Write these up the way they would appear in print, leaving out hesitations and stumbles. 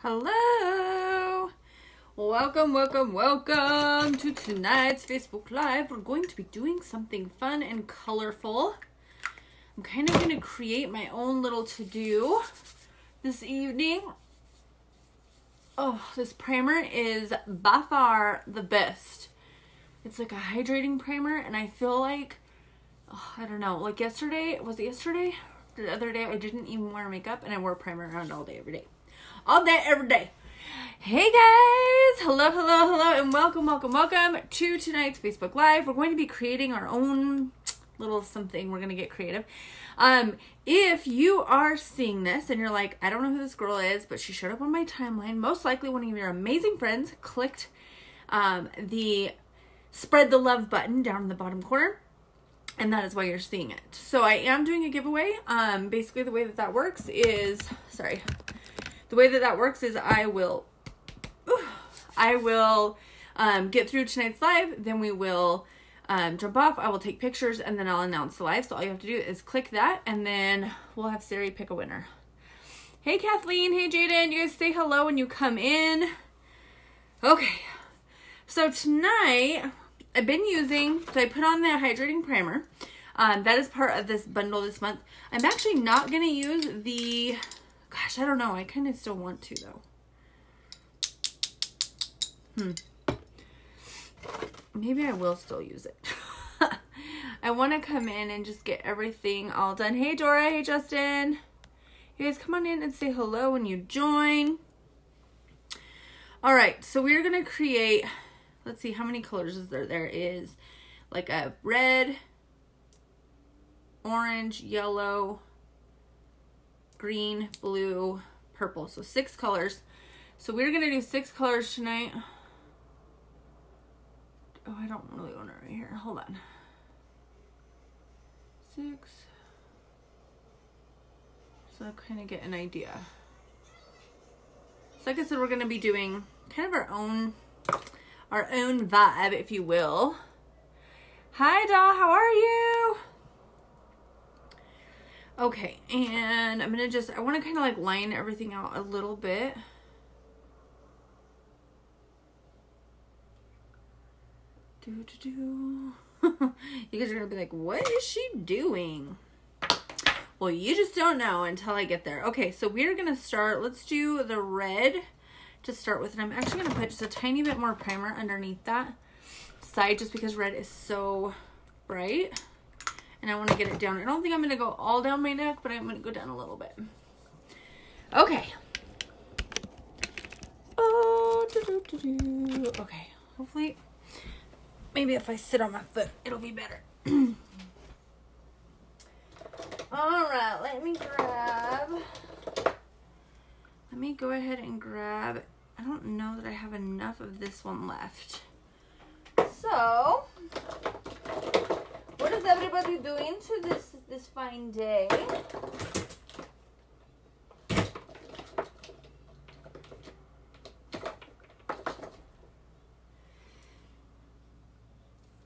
Hello! Welcome to tonight's Facebook Live. We're going to be doing something fun and colorful. I'm kind of going to create my own little to-do this evening. Oh, this primer is by far the best. It's like a hydrating primer, and I feel like, I don't know, like yesterday, was it yesterday? The other day, I didn't even wear makeup, and I wore primer around all day, every day. All day, every day. Hey guys! Hello, and welcome to tonight's Facebook Live. We're going to be creating our own little something. We're going to get creative. If you are seeing this and you're like, I don't know who this girl is, but she showed up on my timeline, most likely one of your amazing friends clicked the spread the love button down in the bottom corner, and that is why you're seeing it. So I am doing a giveaway. Basically the way that works is, I will get through tonight's live, then we will jump off, I will take pictures, and then I'll announce the live. So all you have to do is click that, and then we'll have Sari pick a winner. Hey Kathleen, hey Jaden, you guys say hello when you come in. Okay, so tonight I've been using, so I put on the hydrating primer. That is part of this bundle this month. I'm actually not going to use the, gosh, I don't know. I kind of still want to though. Maybe I will still use it. I want to come in and just get everything all done. Hey Dora, hey Justin. You guys come on in and say hello when you join. All right, so we're going to create, let's see, how many colors is there? There is like a red, orange, yellow, green, blue, purple. So 6 colors. So we're going to do 6 colors tonight. Oh, I don't really want it right here. Hold on. 6. So I'll kind of get an idea. So like I said, we're going to be doing kind of our own vibe, if you will. Hi, doll. How are you? Okay, and I'm going to I want to kind of like line everything out a little bit. You guys are going to be like, what is she doing? Well, you just don't know until I get there. Okay, so we're going to start. Let's do the red to start with. And I'm actually going to put just a tiny bit more primer underneath that side just because red is so bright. And I want to get it down. I don't think I'm going to go all down my neck, but I'm going to go down a little bit. Okay. Oh, okay. Hopefully, maybe if I sit on my foot, it'll be better. All right, let me go ahead and grab, I don't know that I have enough of this one left. So, what is everybody doing to this fine day?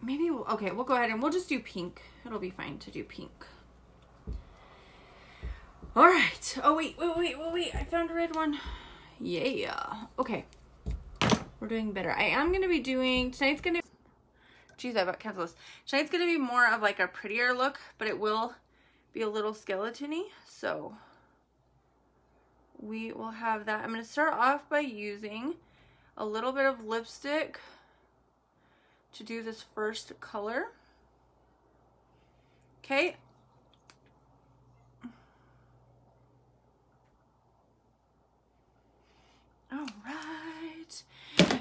Maybe, okay, we'll go ahead and we'll just do pink. It'll be fine to do pink. All right. Oh, wait. I found a red one. Yeah. Okay. We're doing better. I am going to be doing, tonight's going to, geez, I about canceled this. Tonight's going to be more of like a prettier look, but it will be a little skeleton-y. So we will have that. I'm going to start off by using a little bit of lipstick to do this first color. Okay. All right.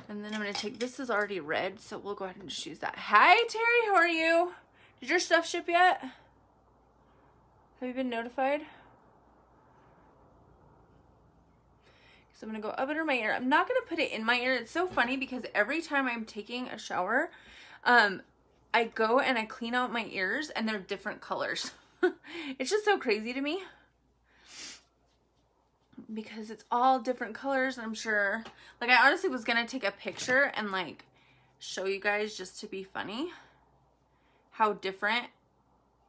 And then I'm going to take, this is already red, so we'll go ahead and just use that. Hi, Terry. How are you? Did your stuff ship yet? Have you been notified? So I'm going to go up under my ear. I'm not going to put it in my ear. It's so funny because every time I'm taking a shower, I go and I clean out my ears and they're different colors. It's just so crazy to me because it's all different colors. I'm sure, like, I honestly was going to take a picture and like show you guys just to be funny how different,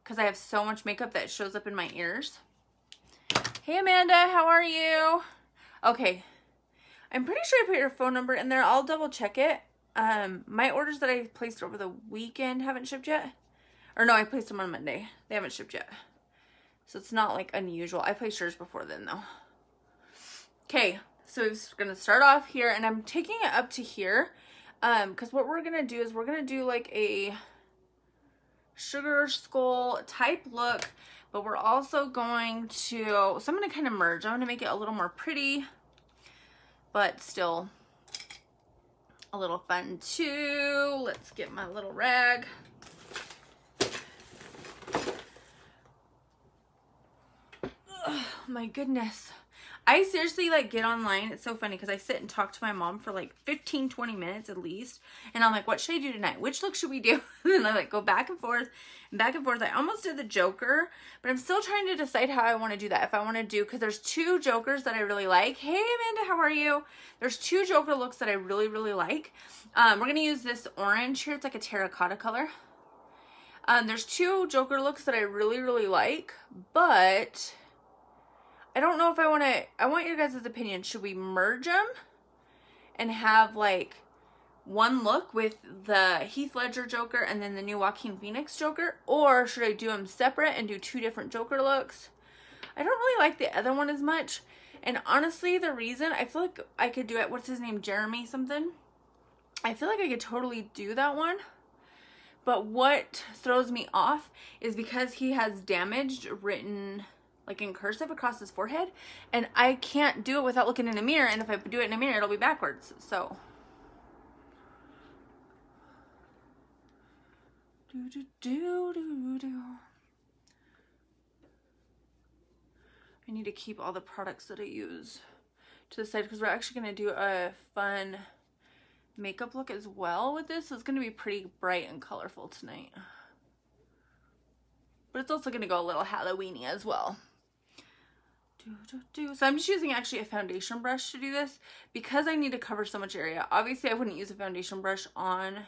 because I have so much makeup that shows up in my ears. Hey Amanda, how are you? Okay, I'm pretty sure I put your phone number in there. I'll double check it. My orders that I placed over the weekend haven't shipped yet. Or no, I placed them on Monday. They haven't shipped yet. So it's not like unusual. I placed yours before then though. Okay, so we're gonna start off here, and I'm taking it up to here. Because what we're gonna do is we're gonna do like a sugar skull type look, but we're also going to, so I'm gonna kind of merge. I'm gonna make it a little more pretty, but still a little fun too. Let's get my little rag. Oh my goodness. I seriously like get online. It's so funny because I sit and talk to my mom for like 15-20 minutes at least, and I'm like, what should I do tonight? Which look should we do? And then I like go back and forth and back and forth. I almost did the Joker, but I'm still trying to decide how I want to do that. If I want to do, because there's two Jokers that I really like. Hey Amanda, how are you? There's two Joker looks that I really like. We're gonna use this orange here. It's like a terracotta color. There's two Joker looks that I really like, but I don't know if I want your guys' opinion. Should we merge them and have like one look with the Heath Ledger Joker and then the new Joaquin Phoenix Joker? Or should I do them separate and do two different Joker looks? I don't really like the other one as much. And honestly, the reason, I feel like I could do it, what's his name? Jeremy something. I feel like I could totally do that one. But what throws me off is because he has damaged written like in cursive across his forehead, and I can't do it without looking in a mirror, and if I do it in a mirror it'll be backwards. So I need to keep all the products that I use to the side because we're actually going to do a fun makeup look as well with this. So it's going to be pretty bright and colorful tonight, but it's also going to go a little Halloween-y as well. So I'm just using actually a foundation brush to do this because I need to cover so much area. Obviously I wouldn't use a foundation brush on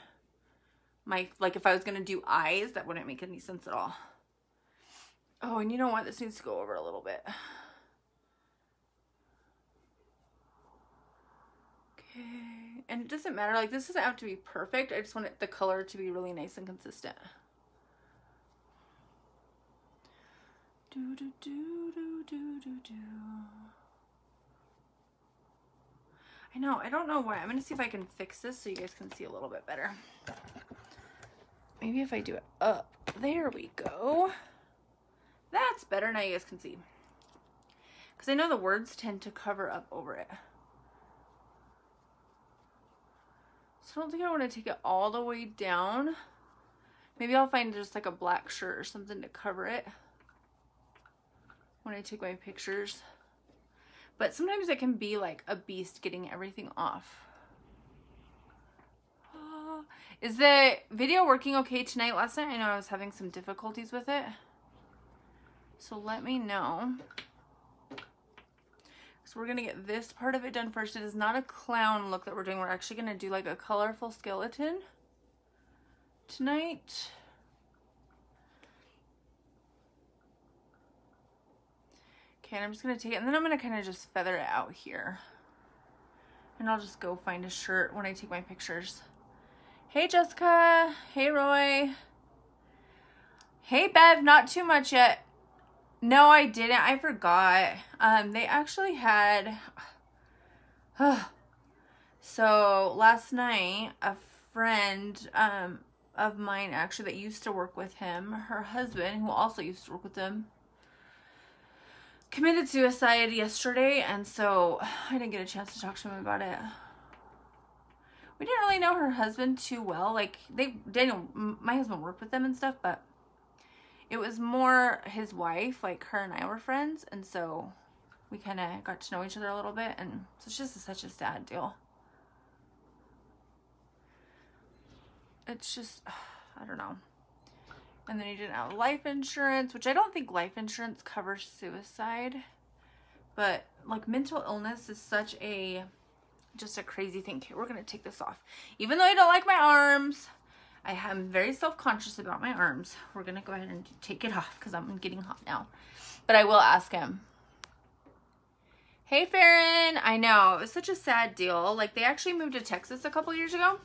my, like if I was going to do eyes, that wouldn't make any sense at all. Oh, and you know what? This needs to go over a little bit. Okay. And it doesn't matter. Like this doesn't have to be perfect. I just want the color to be really nice and consistent. I know, I don't know why. I'm gonna see if I can fix this so you guys can see a little bit better. Maybe if I do it up. There we go. That's better. Now you guys can see. Because I know the words tend to cover up over it. So I don't think I want to take it all the way down. Maybe I'll find just like a black shirt or something to cover it when I take my pictures. But sometimes it can be like a beast getting everything off. Is the video working okay tonight? Last night I know I was having some difficulties with it, so let me know. So we're gonna get this part of it done first. It is not a clown look that we're doing. We're actually gonna do like a colorful skeleton tonight. Okay, and I'm just going to take it, and then I'm going to kind of just feather it out here. And I'll just go find a shirt when I take my pictures. Hey, Jessica. Hey, Roy. Hey, Bev. Not too much yet. No, I didn't. I forgot. They actually had... So, last night, a friend of mine, actually, that used to work with him, her husband, who also used to work with him, committed suicide yesterday, and so I didn't get a chance to talk to him about it. We didn't really know her husband too well. Like, Daniel, my husband worked with them and stuff, but it was more his wife. Like, her and I were friends, and so we kind of got to know each other a little bit, and so it's just such a sad deal. It's just, I don't know. And then he didn't have life insurance, which I don't think life insurance covers suicide. But like mental illness is such a, just a crazy thing. Okay, we're going to take this off. Even though I don't like my arms, I am very self-conscious about my arms. We're going to go ahead and take it off because I'm getting hot now. But I will ask him, Hey, Farron. I know, it was such a sad deal. Like, they actually moved to Texas a couple years ago.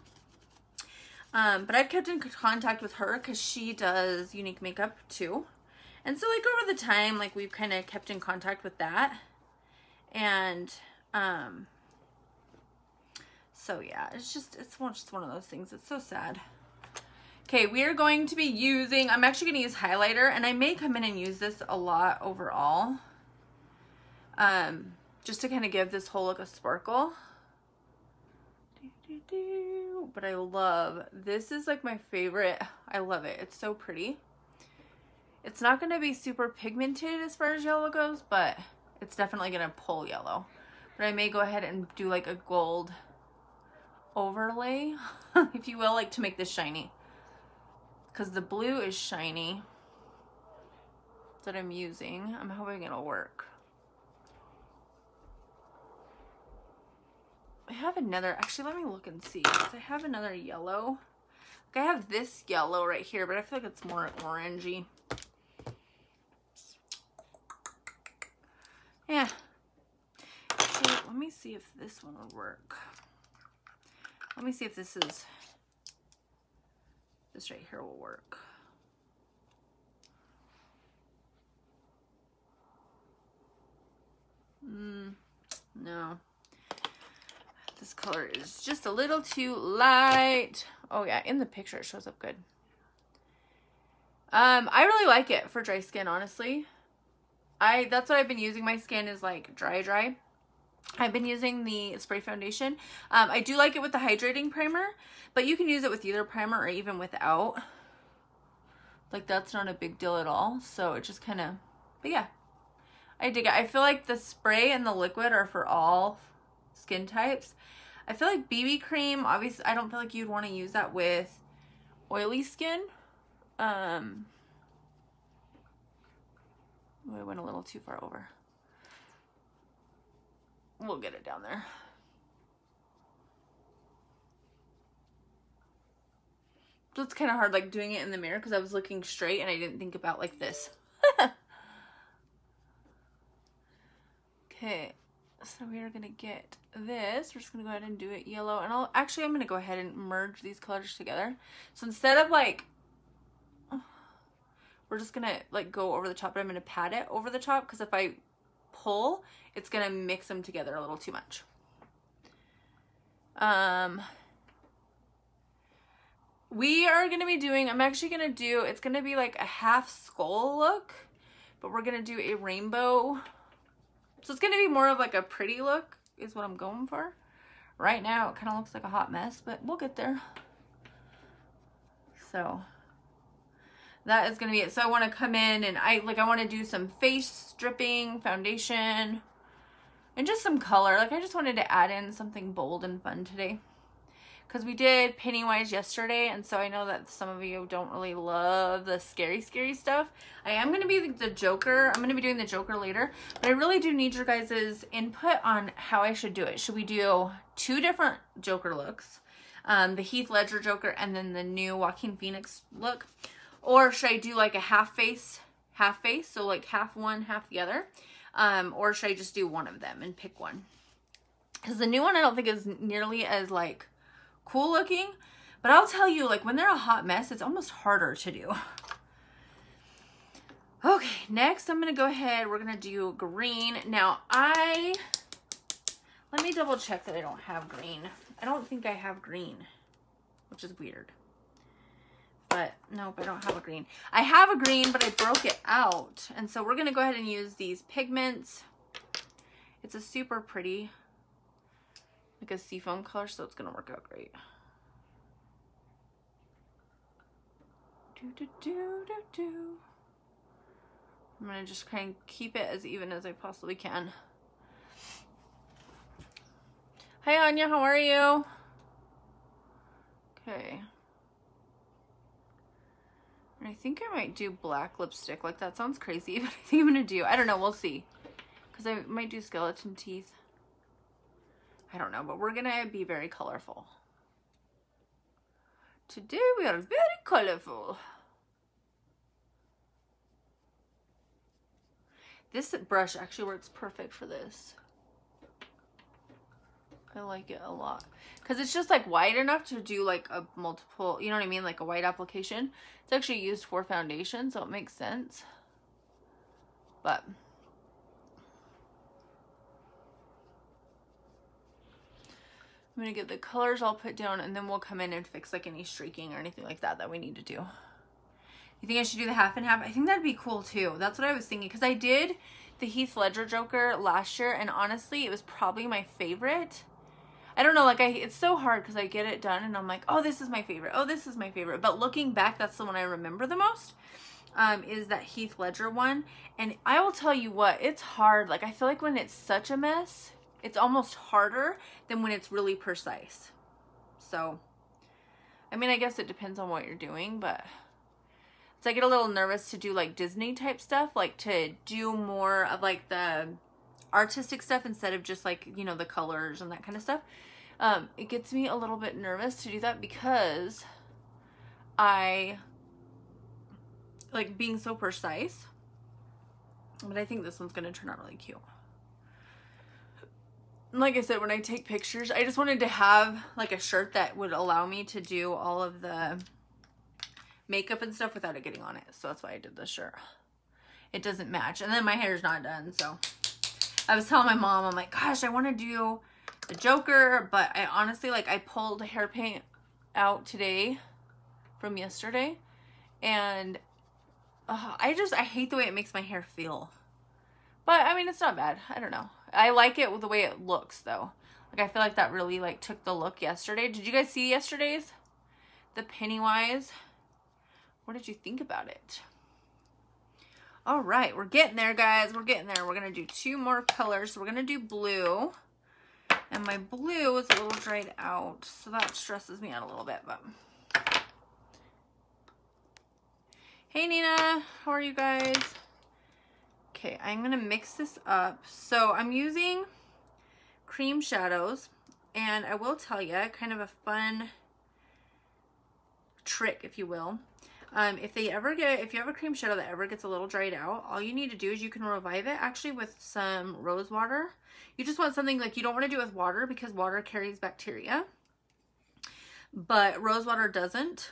But I've kept in contact with her because she does unique makeup too. And so, like, over the time, like, we've kind of kept in contact with that. And, so yeah, it's just one of those things. It's so sad. Okay, we are going to be using, I'm actually going to use highlighter, and I may come in and use this a lot overall. Just to kind of give this whole look a sparkle. But I love, this is like my favorite. I love it. It's so pretty. It's not going to be super pigmented as far as yellow goes, but it's definitely going to pull yellow. But I may go ahead and do like a gold overlay, if you will, like to make this shiny. Because the blue is shiny that I'm using. I'm hoping it'll work. I have another, actually let me look and see, because I have another yellow. Like I have this yellow right here, but I feel like it's more orangey. Yeah. Okay, let me see if this one would work. Let me see if this right here will work. No. This color is just a little too light. Oh yeah, in the picture it shows up good. I really like it for dry skin, honestly. That's what I've been using. My skin is like dry. I've been using the spray foundation. I do like it with the hydrating primer, but you can use it with either primer or even without. Like that's not a big deal at all. So it just kind of, but yeah, I dig it. I feel like the spray and the liquid are for all skin types. I feel like BB cream, obviously, I don't feel like you'd want to use that with oily skin. Oh, I went a little too far over. We'll get it down there. So it's kind of hard like doing it in the mirror because I was looking straight and I didn't think about like this. Okay, so we are gonna get this. We're just gonna go ahead and do it yellow, and I'm gonna go ahead and merge these colors together. So instead of like, we're just gonna like go over the top, but I'm gonna pat it over the top because if I pull, it's gonna mix them together a little too much. We are gonna be doing, it's gonna be like a half skull look, but we're gonna do a rainbow. So it's gonna be more of like a pretty look is what I'm going for. Right now it kind of looks like a hot mess, but we'll get there. So that is gonna be it. So I wanna come in and I wanna do some face dripping, foundation, and just some color. Like I just wanted to add in something bold and fun today. Because we did Pennywise yesterday, and so I know that some of you don't really love the scary stuff. I am going to be the Joker. I'm going to be doing the Joker later, but I really do need your guys' input on how I should do it. Should we do 2 different Joker looks? The Heath Ledger Joker and then the new Joaquin Phoenix look? Or should I do like a half face, so like half one, half the other? Or should I just do one of them and pick one? Because the new one I don't think is nearly as like cool looking, but I'll tell you, like when they're a hot mess, it's almost harder to do. Okay, next I'm gonna go ahead, we're gonna do green. Now let me double check that I don't have green. I don't think I have green, which is weird. But nope, I don't have a green. I have a green, but I broke it out. And so we're gonna go ahead and use these pigments. It's a super pretty, like a seafoam color, so it's gonna work out great. I'm gonna just kind of keep it as even as I possibly can. Hi Anya, how are you? Okay. And I think I might do black lipstick. Like that sounds crazy, but I think I'm gonna do, I don't know, we'll see. Because I might do skeleton teeth. I don't know, but we're gonna be very colorful. Today we are very colorful. This brush actually works perfect for this. I like it a lot. Because it's just like wide enough to do like a multiple, you know what I mean? Like a white application. It's actually used for foundation, so it makes sense. But I'm going to get the colors all put down, and then we'll come in and fix like any streaking or anything like that we need to do. You think I should do the half and half? I think that'd be cool too. That's what I was thinking. Because I did the Heath Ledger Joker last year, and honestly, it was probably my favorite. I don't know, like it's so hard because I get it done and I'm like, oh, this is my favorite. Oh, this is my favorite. But looking back, that's the one I remember the most, is that Heath Ledger one. And I will tell you what, it's hard. Like, I feel like when it's such a mess, it's almost harder than when it's really precise. So, I mean, I guess it depends on what you're doing, but so I get a little nervous to do like Disney type stuff, like to do more of like the artistic stuff instead of just like, you know, the colors and that kind of stuff. It gets me a little bit nervous to do that because I like being so precise. But I think this one's going to turn out really cute. Like I said, when I take pictures, I just wanted to have like a shirt that would allow me to do all of the makeup and stuff without it getting on it. So that's why I did this shirt. It doesn't match. And then my hair's not done, so I was telling my mom, I'm like, gosh, I want to do the Joker, but I honestly, like, I pulled hair paint out today from yesterday, and I hate the way it makes my hair feel. But, I mean, it's not bad. I don't know. I like it with the way it looks, though. Like, I feel like that really, like, took the look yesterday. Did you guys see yesterday's? The Pennywise? What did you think about it? All right, we're getting there, guys. We're getting there. We're going to do 2 more colors. So we're going to do blue. And my blue is a little dried out, so that stresses me out a little bit. But hey, Nina. How are you guys? Okay, I'm going to mix this up. So I'm using cream shadows. And I will tell you, kind of a fun trick, if you will. If you have a cream shadow that ever gets a little dried out, all you need to do is you can revive it actually with some rose water. You just want something like, you don't want to do it with water because water carries bacteria, but rose water doesn't,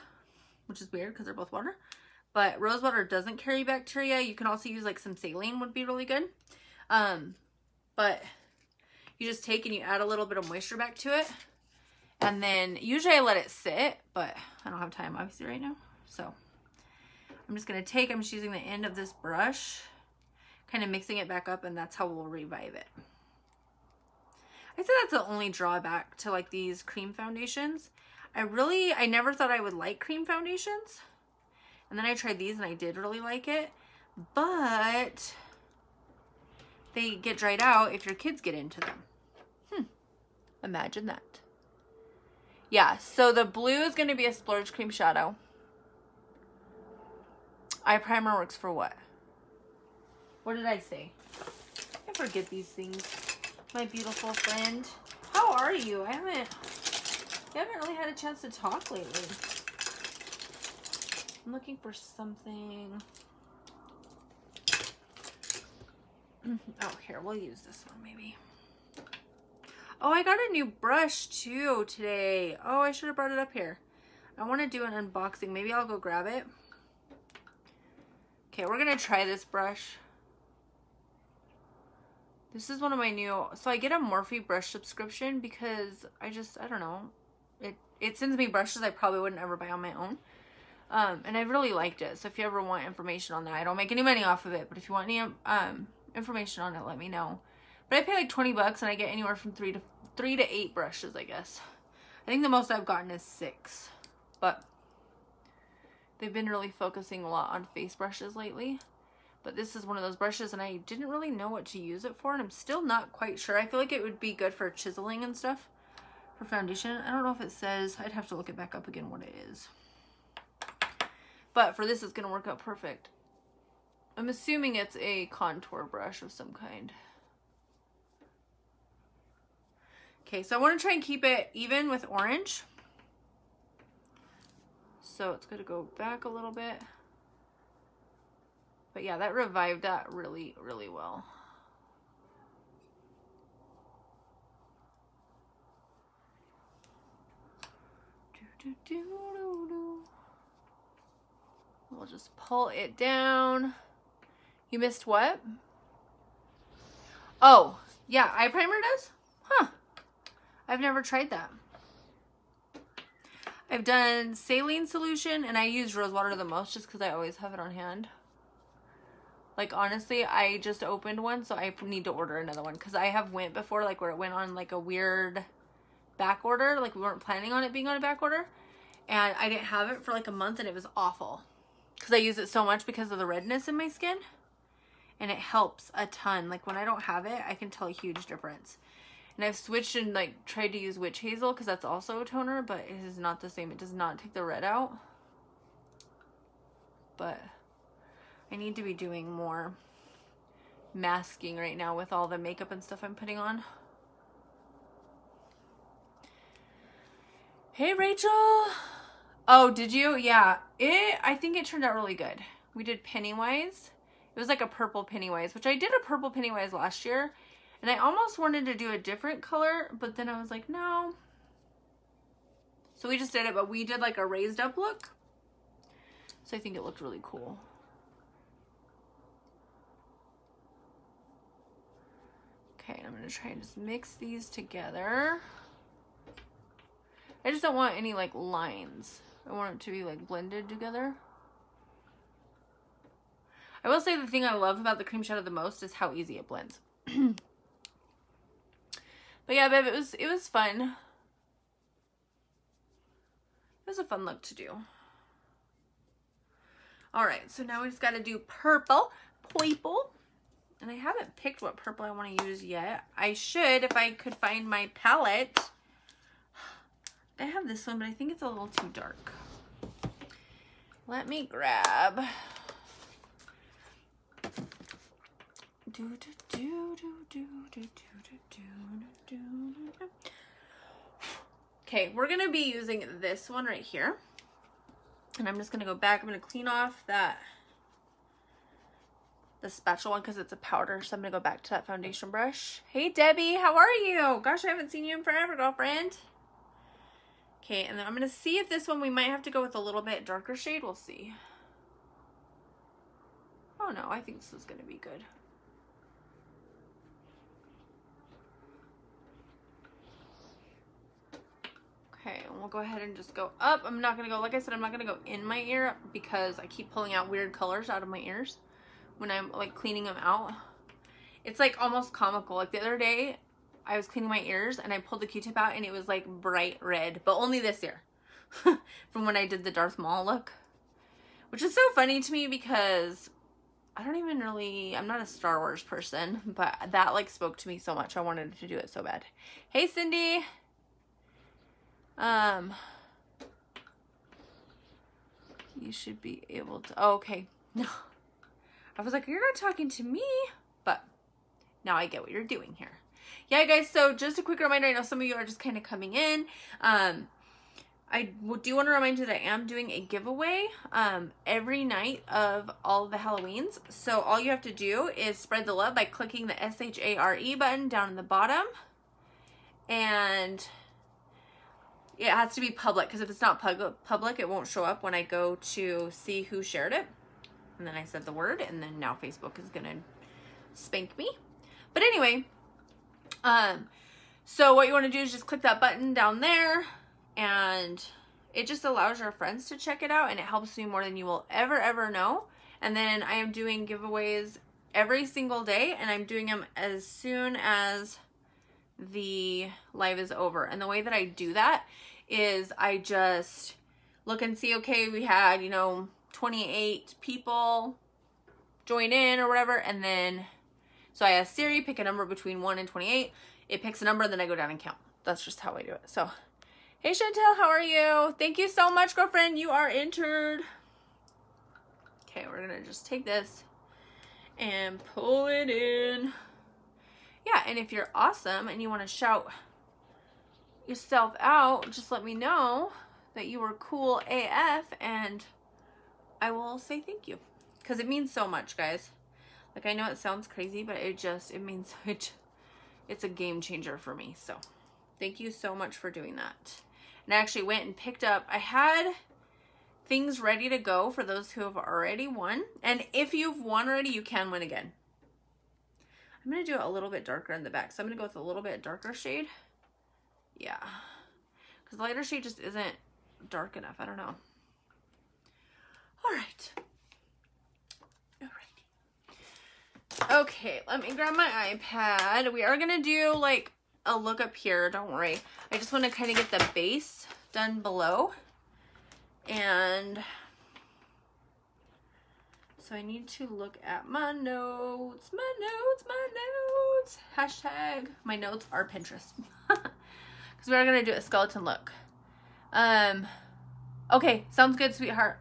which is weird because they're both water, but rose water doesn't carry bacteria. You can also use like some saline would be really good. But you just take and you add a little bit of moisture back to it. And then usually I let it sit, but I don't have time obviously right now. So I'm just going to take, I'm just using the end of this brush, kind of mixing it back up, and that's how we'll revive it. I say that's the only drawback to like these cream foundations. I never thought I would like cream foundations. And then I tried these and I did really like it. But they get dried out if your kids get into them. Imagine that. Yeah, so the blue is going to be a splurge cream shadow. Eye primer works for what? What did I say? I forget these things. My beautiful friend. How are you? I haven't really had a chance to talk lately. I'm looking for something. Oh, here, we'll use this one maybe. Oh, I got a new brush too today. Oh, I should have brought it up here. I want to do an unboxing. Maybe I'll go grab it. Okay, we're going to try this brush. This is one of my new, so I get a Morphe brush subscription because I don't know. It sends me brushes I probably wouldn't ever buy on my own. And I really liked it. So if you ever want information on that, I don't make any money off of it, but if you want any information on it, let me know. But I pay like 20 bucks and I get anywhere from 3 to 8 brushes, I guess. I think the most I've gotten is 6. But they've been really focusing a lot on face brushes lately. But this is one of those brushes and I didn't really know what to use it for, and I'm still not quite sure. I feel like it would be good for chiseling and stuff for foundation. I don't know if it says, I'd have to look it back up again what it is. But for this, it's going to work out perfect. I'm assuming it's a contour brush of some kind. Okay, so I want to try and keep it even with orange. So it's going to go back a little bit. But yeah, that revived that really, really well. We'll just pull it down. You missed what? Oh, yeah, eye primer does? Huh. I've never tried that. I've done saline solution, and I use rose water the most just because I always have it on hand. Like, honestly, I just opened one, so I need to order another one because I have went before, like, where it went on, like, a weird back order. Like, we weren't planning on it being on a back order, and I didn't have it for, like, a month, and it was awful because I use it so much because of the redness in my skin, and it helps a ton. Like, when I don't have it, I can tell a huge difference. And I've switched and, like, tried to use witch hazel because that's also a toner, but it is not the same. It does not take the red out. But I need to be doing more masking right now with all the makeup and stuff I'm putting on. Hey, Rachel. Oh, did you? Yeah. I think it turned out really good. We did Pennywise. It was like a purple Pennywise, which I did a purple Pennywise last year. And I almost wanted to do a different color, but then I was like, no. So we just did it, but we did like a raised up look. So I think it looked really cool. Okay, I'm gonna try and just mix these together. I just don't want any like lines. I want it to be like blended together. I will say the thing I love about the cream shadow the most is how easy it blends. But yeah, babe, it was fun. It was a fun look to do. All right, so now we just got to do purple. And I haven't picked what purple I want to use yet. I should if I could find my palette. I have this one, but I think it's a little too dark. Let me grab. Okay, we're gonna be using this one right here, and I'm just gonna go back. I'm gonna clean off the spatula one because it's a powder, so I'm gonna go back to that foundation brush. Hey Debbie, how are you? Gosh, I haven't seen you in forever, girlfriend. Okay, and then I'm gonna see if this one we might have to go with a little bit darker shade. We'll see. Oh no, I think this is gonna be good. Okay, and we'll go ahead and just go up. I'm not gonna go, like I said, I'm not gonna go in my ear because I keep pulling out weird colors out of my ears when I'm like cleaning them out. It's like almost comical. Like the other day I was cleaning my ears and I pulled the Q-tip out and it was like bright red, but only this ear from when I did the Darth Maul look, which is so funny to me because I don't even really, I'm not a Star Wars person, but that like spoke to me so much. I wanted to do it so bad. Hey Cindy. You should be able to, oh, okay. No, I was like, you're not talking to me, but now I get what you're doing here. Yeah, guys, so just a quick reminder, I know some of you are just kind of coming in. I do want to remind you that I am doing a giveaway every night of all of the Halloweens. So all you have to do is spread the love by clicking the SHARE button down in the bottom. And it has to be public, because if it's not public, it won't show up when I go to see who shared it. And then I said the word, and then now Facebook is going to spank me. But anyway, so what you want to do is just click that button down there, and it just allows your friends to check it out, and it helps me more than you will ever know. And then I am doing giveaways every single day, and I'm doing them as soon as the live is over. And the way that I do that is I just look and see, okay, we had, you know, 28 people join in or whatever, and then so I ask Siri, pick a number between 1 and 28. It picks a number, and then I go down and count. That's just how I do it. So, hey Chantel, how are you? Thank you so much, girlfriend. You are entered. Okay, we're gonna just take this and pull it in. Yeah, and if you're awesome and you want to shout yourself out, just let me know that you were cool AF, and I will say thank you, because it means so much, guys. Like, I know it sounds crazy, but it means it's a game changer for me. So thank you so much for doing that. And I actually went and picked up, I had things ready to go for those who have already won. And if you've won already, you can win again. I'm going to do it a little bit darker in the back. So I'm going to go with a little bit darker shade. Yeah. Because the lighter shade just isn't dark enough. I don't know. All right. Alrighty. Okay, let me grab my iPad. We are going to do like a look up here. Don't worry. I just want to kind of get the base done below. And so I need to look at my notes. My notes. Hashtag my notes are Pinterest. Because we are going to do a skeleton look. Okay, sounds good, sweetheart.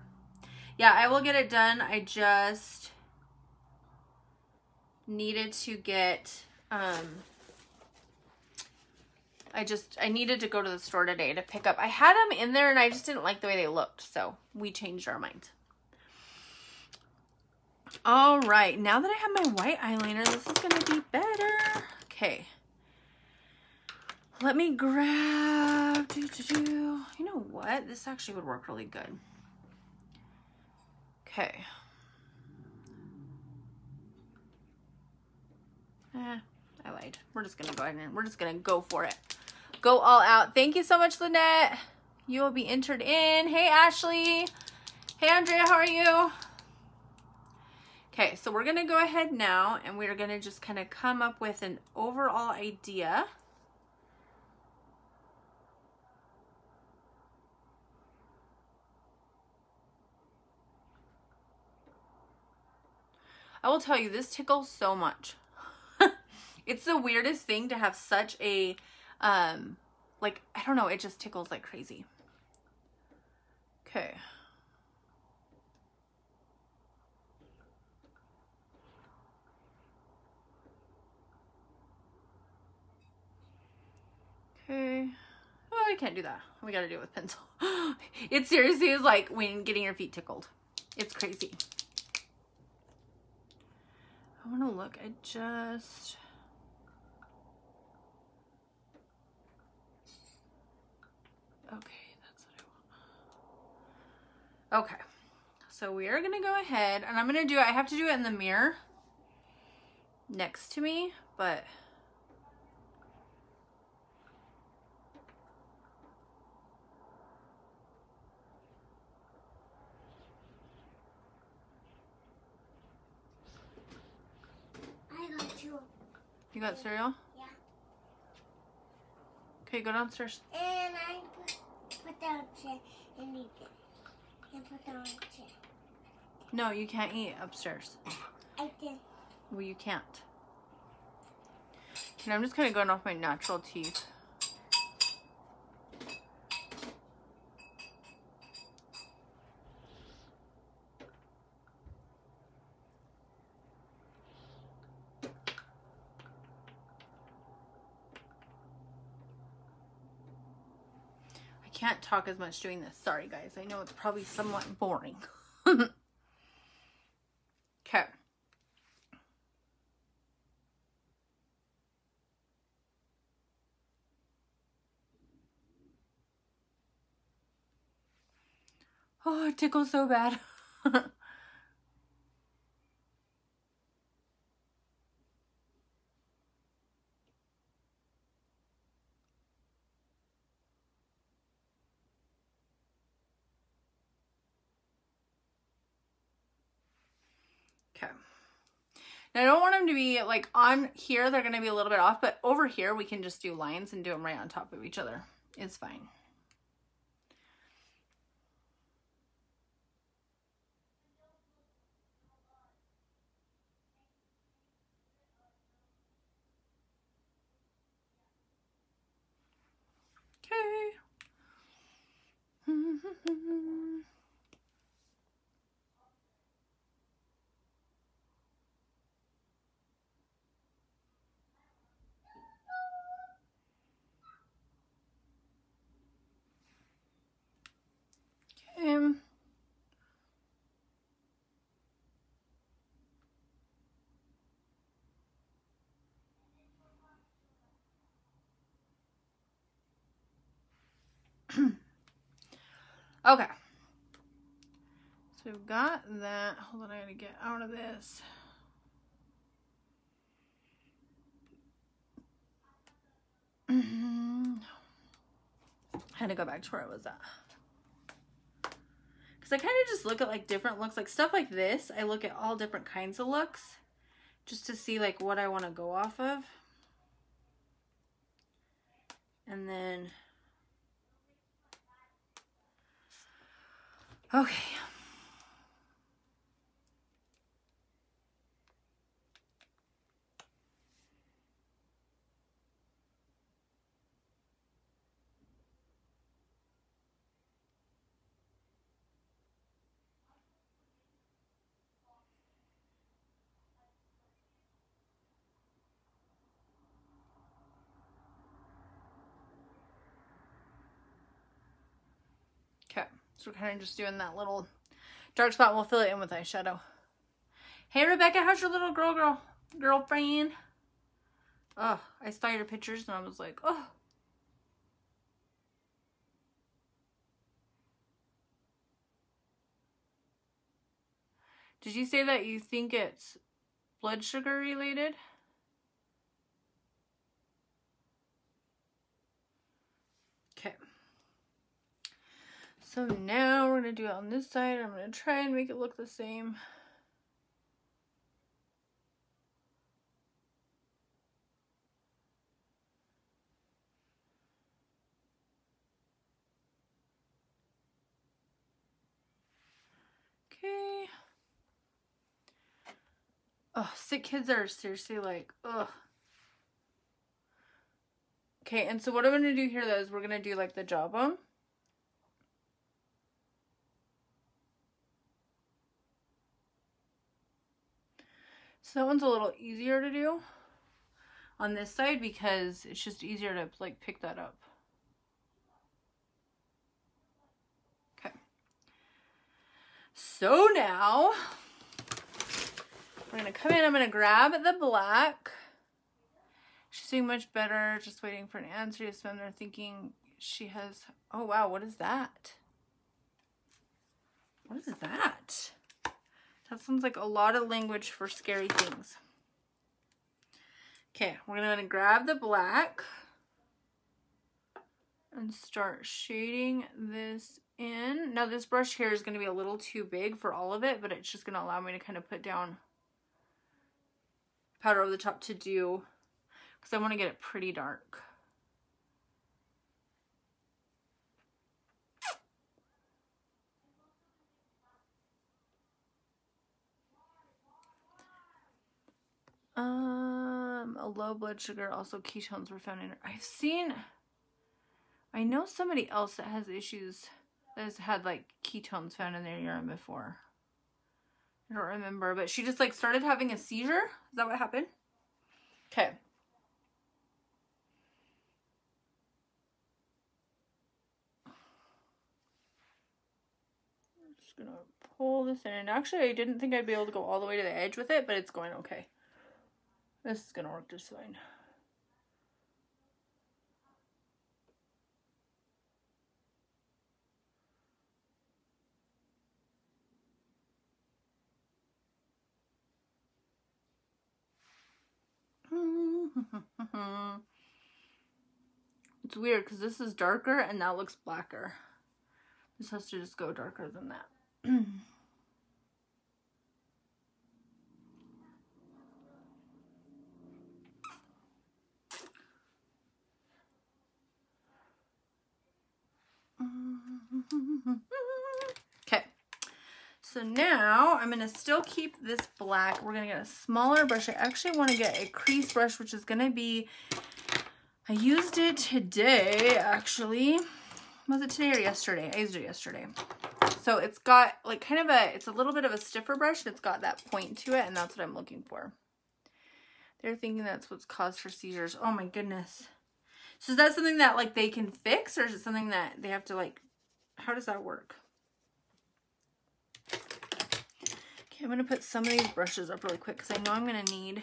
Yeah, I will get it done. I just needed to get, I needed to go to the store today to pick up. I had them in there and I just didn't like the way they looked. So we changed our mind. All right, now that I have my white eyeliner, this is going to be better. Okay. Let me grab, you know what? This actually would work really good. Okay. I lied. We're just going to go ahead and we're just going to go for it. Go all out. Thank you so much, Lynette. You will be entered in. Hey, Ashley. Hey, Andrea, how are you? Okay, so we're going to go ahead now and we're going to just kind of come up with an overall idea. I will tell you, this tickles so much. It's the weirdest thing to have such a, like, I don't know, it just tickles like crazy. Okay. Okay. Oh, I can't do that. We gotta do it with pencil. It seriously is like when getting your feet tickled. It's crazy. I want to look. I just... Okay, that's what I want. Okay. So we are going to go ahead and I'm going to do it. I have to do it in the mirror next to me, but... You got cereal? Yeah. Okay, go downstairs. And I put down chair and eat it. And put down chair. No, you can't eat upstairs. I did. Well, you can't. And I'm just kind of going off my natural teeth. I can't talk as much doing this. Sorry, guys. I know it's probably somewhat boring. Okay. Oh, it tickles so bad. Okay. Now I don't want them to be like on here, they're going to be a little bit off, but over here we can just do lines and do them right on top of each other. It's fine. Okay. Okay. So we've got that. Hold on, I gotta get out of this. I had to go back to where I was at. Because I kind of just look at like different looks. Like stuff like this, I look at all different kinds of looks. Just to see like what I want to go off of. And then... Okay. Okay, so we're kind of just doing that little dark spot. We'll fill it in with eyeshadow. Hey Rebecca, how's your little girlfriend? Oh, I saw your pictures and I was like, oh. Did you say that you think it's blood sugar related? Okay. So now we're going to do it on this side. I'm going to try and make it look the same. Okay. Oh, sick kids are seriously like, ugh. Okay, and so what I'm going to do here though is we're going to do like the jawbone. So that one's a little easier to do on this side because it's just easier to like pick that up. Okay. So now we're going to come in. I'm going to grab the black. She's doing much better. Just waiting for an answer. Yes, ma'am. They're thinking she has... Oh, wow. What is that? What is that? That sounds like a lot of language for scary things. Okay. We're going to grab the black and start shading this in. Now, this brush here is going to be a little too big for all of it, but it's just going to allow me to kind of put down powder over the top to do... because I want to get it pretty dark. A low blood sugar, also ketones were found in her. I know somebody else that has issues, that has had like ketones found in their urine before. I don't remember, but she just like started having a seizure. Is that what happened? Okay. Gonna pull this in, and actually I didn't think I'd be able to go all the way to the edge with it, but it's going okay. This is gonna work just fine. It's weird because this is darker and that looks blacker. This has to just go darker than that. Okay, so now I'm going to still keep this black. We're going to get a smaller brush. I actually want to get a crease brush, which is going to be, I used it today, actually. Was it today or yesterday? I used it yesterday. So it's got like kind of a, it's a little bit of a stiffer brush. And it's got that point to it, and that's what I'm looking for. They're thinking that's what's caused her seizures. Oh my goodness. So is that something that like they can fix, or is it something that they have to like, how does that work? Okay, I'm going to put some of these brushes up really quick because I know I'm going to need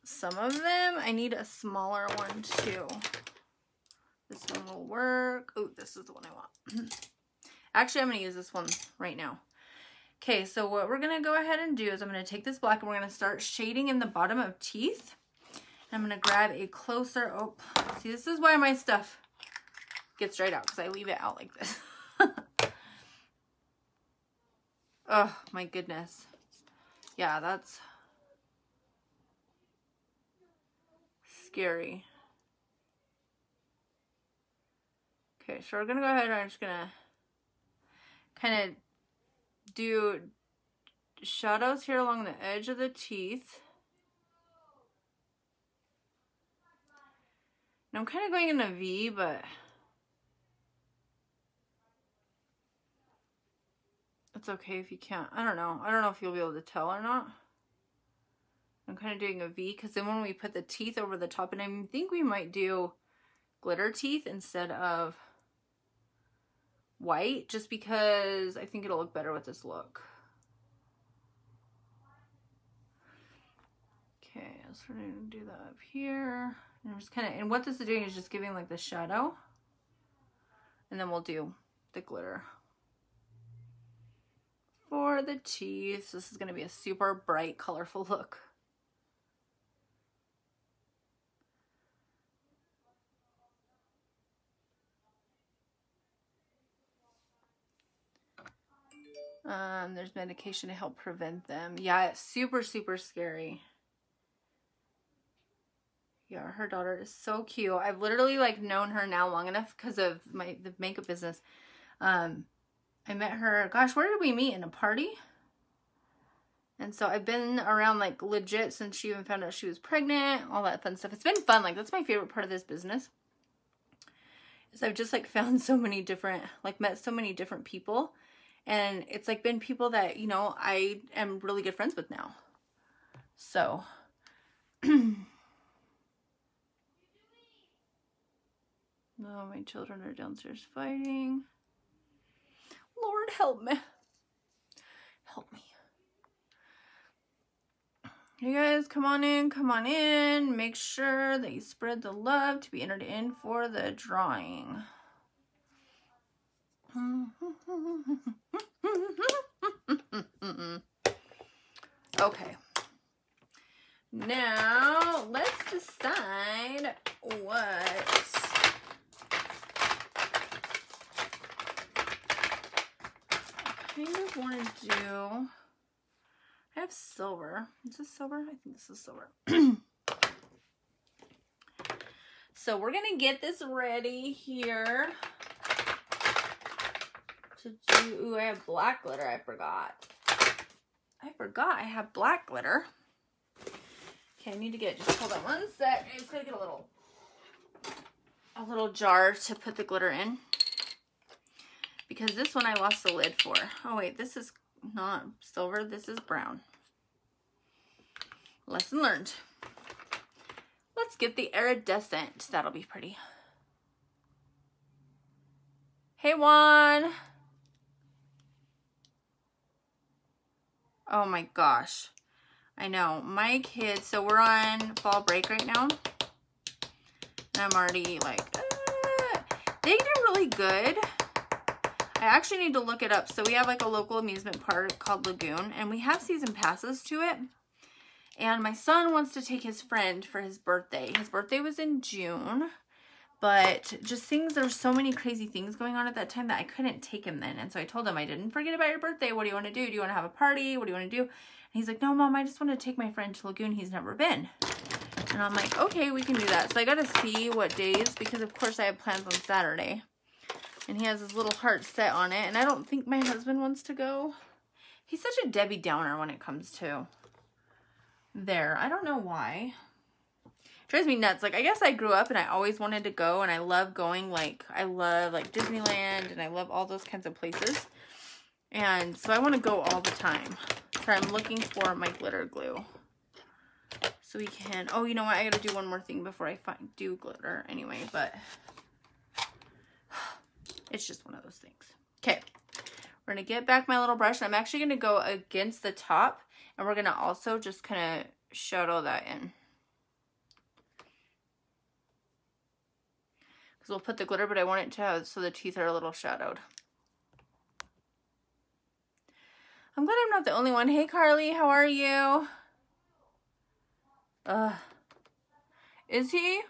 some of them. I need a smaller one too. This one will work? Oh, this is the one I want. Actually, I'm going to use this one right now. Okay, so what we're going to go ahead and do is I'm going to take this black and we're going to start shading in the bottom of teeth. I'm going to grab a closer, oh, see, this is why my stuff gets dried out, because I leave it out like this. Oh, my goodness. Yeah, that's scary. Okay, so we're going to go ahead and I'm just going to kind of do shadows here along the edge of the teeth. And I'm kind of going in a V, but it's okay if you can't. I don't know. I don't know if you'll be able to tell or not. I'm kind of doing a V because then when we put the teeth over the top, and I think we might do glitter teeth instead of white, just because I think it'll look better with this look. Okay, so we're gonna do that up here. And I'm just kind of, and what this is doing is just giving like the shadow. And then we'll do the glitter for the teeth. This is gonna be a super bright, colorful look. There's medication to help prevent them. Yeah, it's super, super scary. Yeah, her daughter is so cute. I've literally like known her now long enough because of the makeup business. I met her, gosh, where did we meet? In a party? And so I've been around like legit since she even found out she was pregnant, all that fun stuff. It's been fun. Like that's my favorite part of this business. Is I've just like found so many different, like met so many different people. And it's like been people that, you know, I am really good friends with now. So. No, my children are downstairs fighting. Lord, help me. Help me. You guys, come on in, come on in. Make sure that you spread the love to be entered in for the drawing. Okay. Now, let's decide what I kind of want to do. I have silver. Is this silver? I think this is silver. So we're going to get this ready here to do, ooh, I have black glitter. I forgot I have black glitter. Okay, I need to get, just hold on one sec. I just got to get a little jar to put the glitter in. Because this one I lost the lid for. Oh wait, this is not silver, this is brown. Lesson learned. Let's get the iridescent. That'll be pretty. Hey Juan. Oh my gosh. I know. My kids, so we're on fall break right now. And I'm already like, they do really good. I actually need to look it up. So we have like a local amusement park called Lagoon, and we have season passes to it. And my son wants to take his friend for his birthday. His birthday was in June, but just things, there were so many crazy things going on at that time that I couldn't take him then. And so I told him, I didn't forget about your birthday. What do you want to do? Do you want to have a party? What do you want to do? And he's like, no, Mom, I just want to take my friend to Lagoon. He's never been. And I'm like, okay, we can do that. So I got to see what days, because of course I have plans on Saturday. And he has his little heart set on it. And I don't think my husband wants to go. He's such a Debbie Downer when it comes to there. I don't know why. It drives me nuts. Like, I guess I grew up and I always wanted to go. And I love going, like, I love, like, Disneyland. And I love all those kinds of places. And so I want to go all the time. So I'm looking for my glitter glue. So we can, oh, you know what? I got to do one more thing before I do glitter anyway. But it's just one of those things. Okay, we're going to get back my little brush. I'm actually going to go against the top, and we're going to also just kind of shadow that in. because we'll put the glitter, but I want it to have so the teeth are a little shadowed. I'm glad I'm not the only one. Hey Carly, how are you? Is he?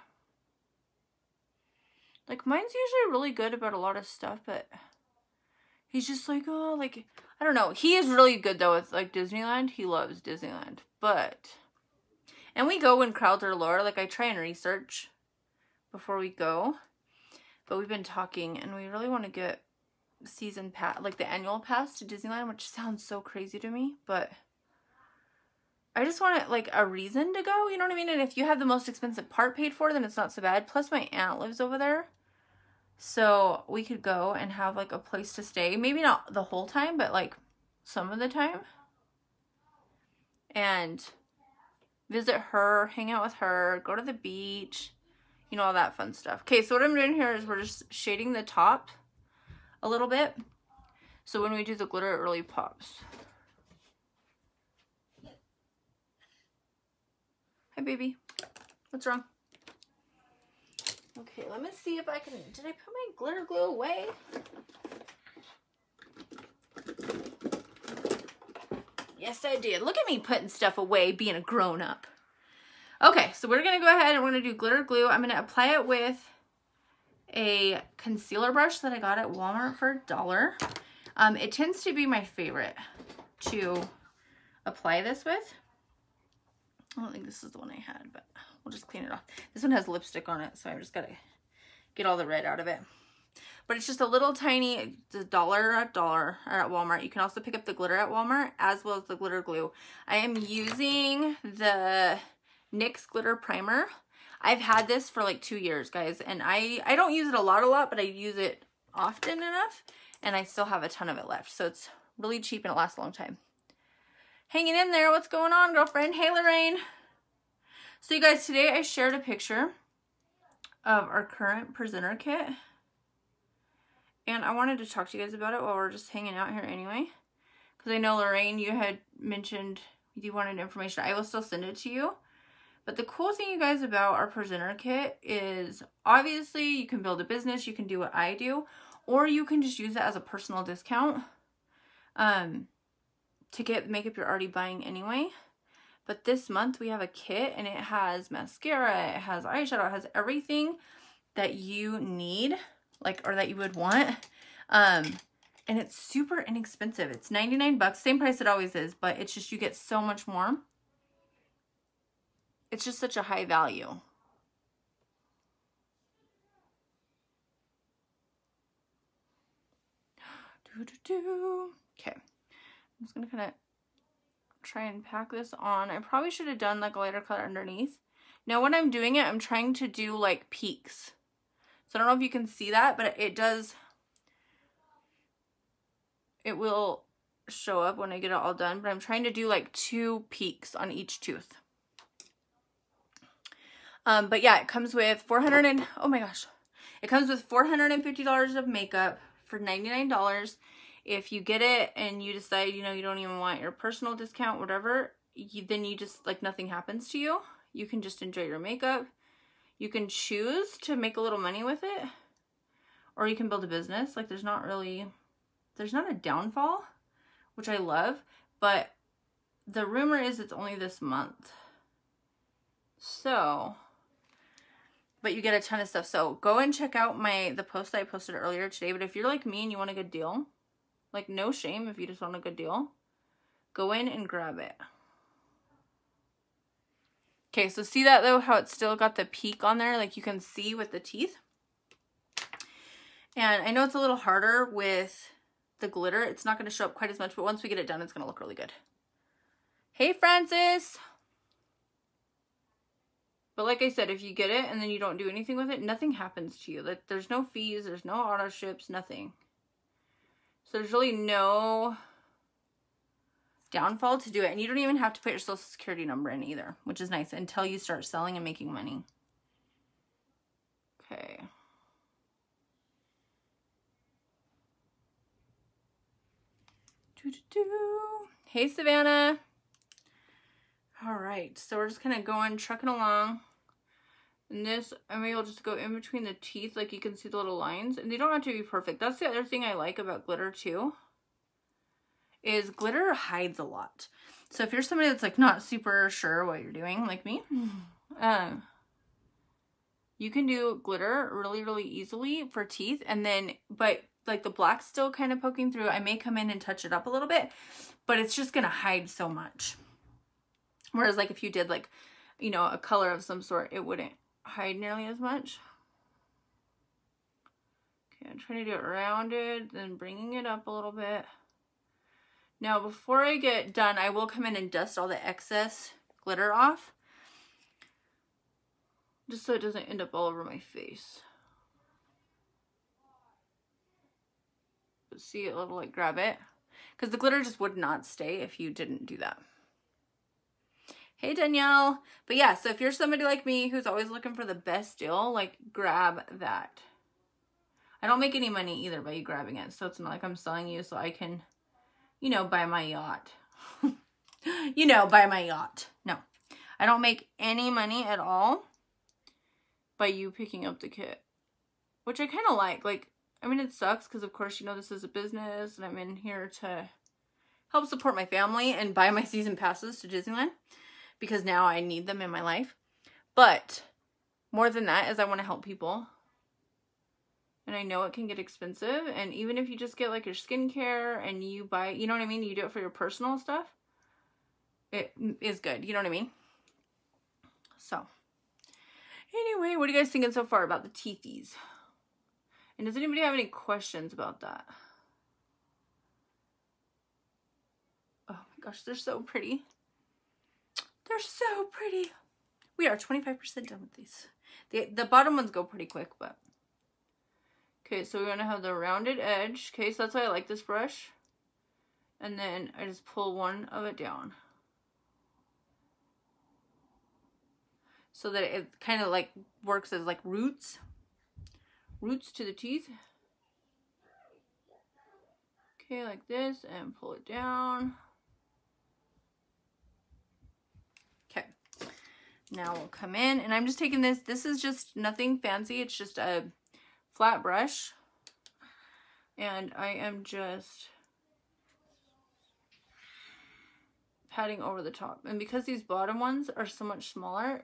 Like, mine's usually really good about a lot of stuff, but he's just like, oh, like, I don't know. He is really good, though, with, like, Disneyland. He loves Disneyland. But, and we go when crowds are lower. Like, I try and research before we go. But we've been talking, and we really want to get season pass, like, the annual pass to Disneyland, which sounds so crazy to me. But I just want, like, a reason to go, you know what I mean? And if you have the most expensive part paid for, then it's not so bad. Plus, my aunt lives over there. So we could go and have, like, a place to stay. Maybe not the whole time, but, like, some of the time. And visit her, hang out with her, go to the beach, you know, all that fun stuff. Okay, so what I'm doing here is we're just shading the top a little bit. So when we do the glitter, it really pops. Hi, baby. What's wrong? Okay, let me see if I can... Did I put my glitter glue away? Yes, I did. Look at me putting stuff away, being a grown-up. Okay, so we're going to go ahead and we're going to do glitter glue. I'm going to apply it with a concealer brush that I got at Walmart for $1. It tends to be my favorite to apply this with. I don't think this is the one I had, but we'll just clean it off. This one has lipstick on it, so I just got to get all the red out of it. But it's just a little tiny, it's $1 at Walmart. You can also pick up the glitter at Walmart as well as the glitter glue. I am using the NYX glitter primer. I've had this for like 2 years, guys, and I don't use it a lot, but I use it often enough, and I still have a ton of it left. So it's really cheap and it lasts a long time. Hanging in there. What's going on, girlfriend? Hey, Lorraine. So you guys, today I shared a picture of our current presenter kit. And I wanted to talk to you guys about it while we're just hanging out here anyway. Because I know, Lorraine, you had mentioned you wanted information. I will still send it to you. But the cool thing, you guys, about our presenter kit is obviously you can build a business. You can do what I do. Or you can just use it as a personal discount. To get makeup you're already buying anyway. But this month we have a kit and it has mascara, it has eyeshadow, it has everything that you need, like, or that you would want. And it's super inexpensive. It's 99 bucks, same price it always is, but it's just, you get so much more. It's just such a high value. Okay. I'm just gonna kind of try and pack this on. I probably should have done like a lighter color underneath. Now when I'm doing it, I'm trying to do like peaks. So I don't know if you can see that, but it does. It will show up when I get it all done, but I'm trying to do like 2 peaks on each tooth. But yeah, it comes with oh my gosh. It comes with $450 of makeup for $99. If you get it and you decide, you know, you don't even want your personal discount, whatever, then you just, like, nothing happens to you. You can just enjoy your makeup. You can choose to make a little money with it, or you can build a business. Like, there's not a downfall, which I love, but the rumor is it's only this month. So, but you get a ton of stuff. So go and check out the post that I posted earlier today. But if you're like me and you want a good deal, like, no shame if you just want a good deal, go in and grab it. Okay, so see that though, how it's still got the peak on there, like you can see with the teeth. And I know it's a little harder with the glitter. It's not going to show up quite as much, but once we get it done, it's going to look really good. Hey, Francis. But like I said, if you get it and then you don't do anything with it, nothing happens to you. Like, there's no fees, there's no auto ships, nothing. So there's really no downfall to do it. And you don't even have to put your social security number in either, which is nice, until you start selling and making money. Okay. Hey, Savannah. All right, so we're just kind of trucking along. And this, I'm able just to go in between the teeth, like you can see the little lines. And they don't have to be perfect. That's the other thing I like about glitter too, is glitter hides a lot. So if you're somebody that's like not super sure what you're doing, like me, you can do glitter really, really easily for teeth. And then, but like the black's still kind of poking through. I may come in and touch it up a little bit, but it's just gonna hide so much. Whereas like if you did like, you know, a color of some sort, it wouldn't hide nearly as much. Okay, I'm trying to do it rounded, then bringing it up a little bit. Now, before I get done, I will come in and dust all the excess glitter off, just so it doesn't end up all over my face. But see, it'll like grab it, because the glitter just would not stay if you didn't do that. Hey Danielle. But yeah, so if you're somebody like me who's always looking for the best deal, like grab that. I don't make any money either by you grabbing it, so it's not like I'm selling you so I can, you know, buy my yacht. You know, buy my yacht. No, I don't make any money at all by you picking up the kit, which I kind of like. Like, I mean, it sucks because of course, you know, this is a business and I'm in here to help support my family and buy my season passes to Disneyland, because now I need them in my life. But more than that is I want to help people. And I know it can get expensive. And even if you just get like your skincare and you buy, you know what I mean? You do it for your personal stuff. It is good. You know what I mean? So anyway, what are you guys thinking so far about the teethies? And does anybody have any questions about that? Oh my gosh, they're so pretty. They're so pretty. We are 25% done with these. The bottom ones go pretty quick, but. Okay, so we're going to have the rounded edge. Okay, so that's why I like this brush. And then I just pull one of it down, so that it kind of like works as like roots to the teeth. Okay, like this, and pull it down. Okay, now we'll come in, and I'm just taking this. This is just nothing fancy. It's just a flat brush, and I am just patting over the top. And because these bottom ones are so much smaller,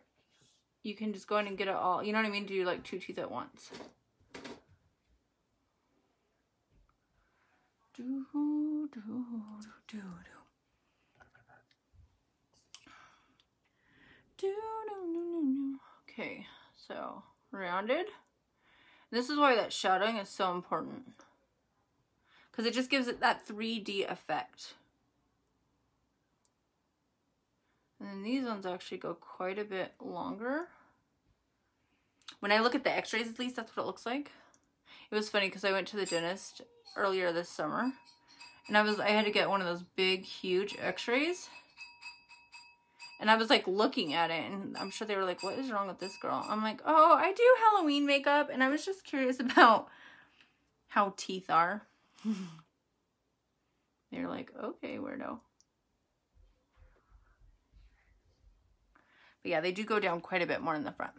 you can just go in and get it all, you know what I mean, do like 2 teeth at once. Okay, so rounded. This is why that shadowing is so important, because it just gives it that 3D effect. And then these ones actually go quite a bit longer. When I look at the x-rays, at least that's what it looks like. It was funny because I went to the dentist earlier this summer, and I had to get one of those big, huge x-rays. And I was like looking at it, and I'm sure they were like, what is wrong with this girl? I'm like, oh, I do Halloween makeup, and I was just curious about how teeth are. They're like, okay, weirdo. But yeah, they do go down quite a bit more in the front.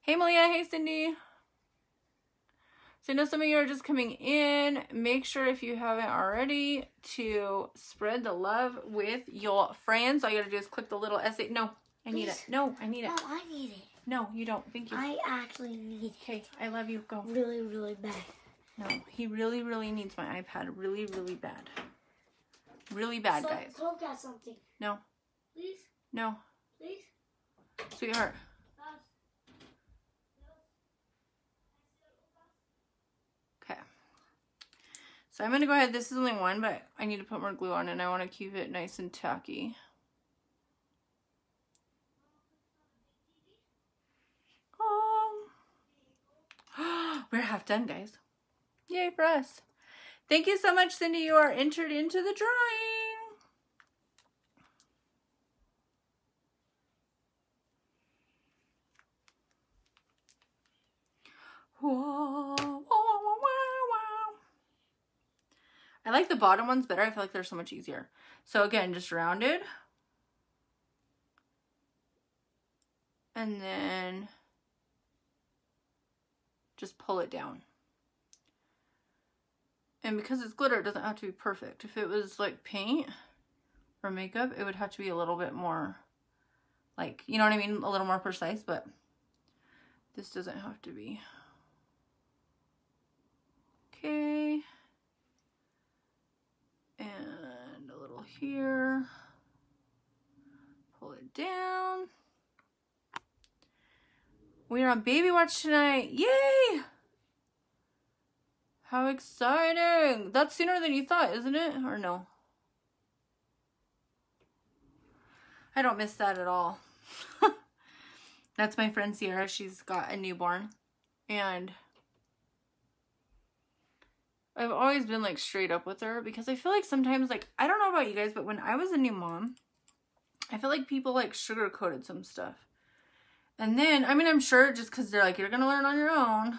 Hey Malia, hey Cindy. So I know some of you are just coming in. Make sure, if you haven't already, to spread the love with your friends. All you gotta do is click the little essay. No, I need it. No, I need it. No, I need it. No, you don't. Thank you. I actually need it. Okay, I love you. Go. Really, really bad. No, he really, really needs my iPad. Really, really bad. Really bad, guys. Look at something. No. Please? No. Please? Sweetheart. Okay. So I'm going to go ahead. This is only one, but I need to put more glue on, and I want to keep it nice and tacky. We're half done, guys. Yay for us. Thank you so much, Cindy. You are entered into the drawing. Whoa, whoa, whoa, whoa. I like the bottom ones better. I feel like they're so much easier. So again, just rounded. and then just pull it down. And because it's glitter, it doesn't have to be perfect. If it was like paint or makeup, it would have to be a little bit more, like, you know what I mean? A little more precise, but this doesn't have to be. Okay. And a little here. Pull it down. We are on baby watch tonight. Yay! How exciting! That's sooner than you thought, isn't it? Or no? I don't miss that at all. That's my friend Sierra. She's got a newborn. And I've always been like straight up with her because I feel like sometimes, like, I don't know about you guys, but when I was a new mom, I feel like people like sugar-coated some stuff. And then, I mean, I'm sure just because they're like, you're going to learn on your own.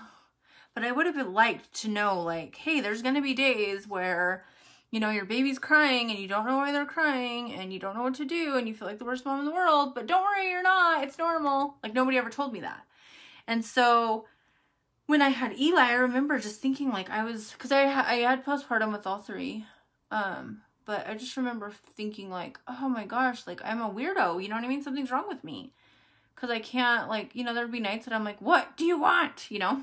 But I would have liked to know, like, hey, there's going to be days where, you know, your baby's crying and you don't know why they're crying and you don't know what to do and you feel like the worst mom in the world. But don't worry, you're not. It's normal. Like, nobody ever told me that. And so when I had Eli, I remember just thinking, like, I was, because I had postpartum with all three. But I just remember thinking, like, oh my gosh, like, I'm a weirdo. You know what I mean? Something's wrong with me. Because I can't, like, you know, there'd be nights that I'm like, what do you want? You know?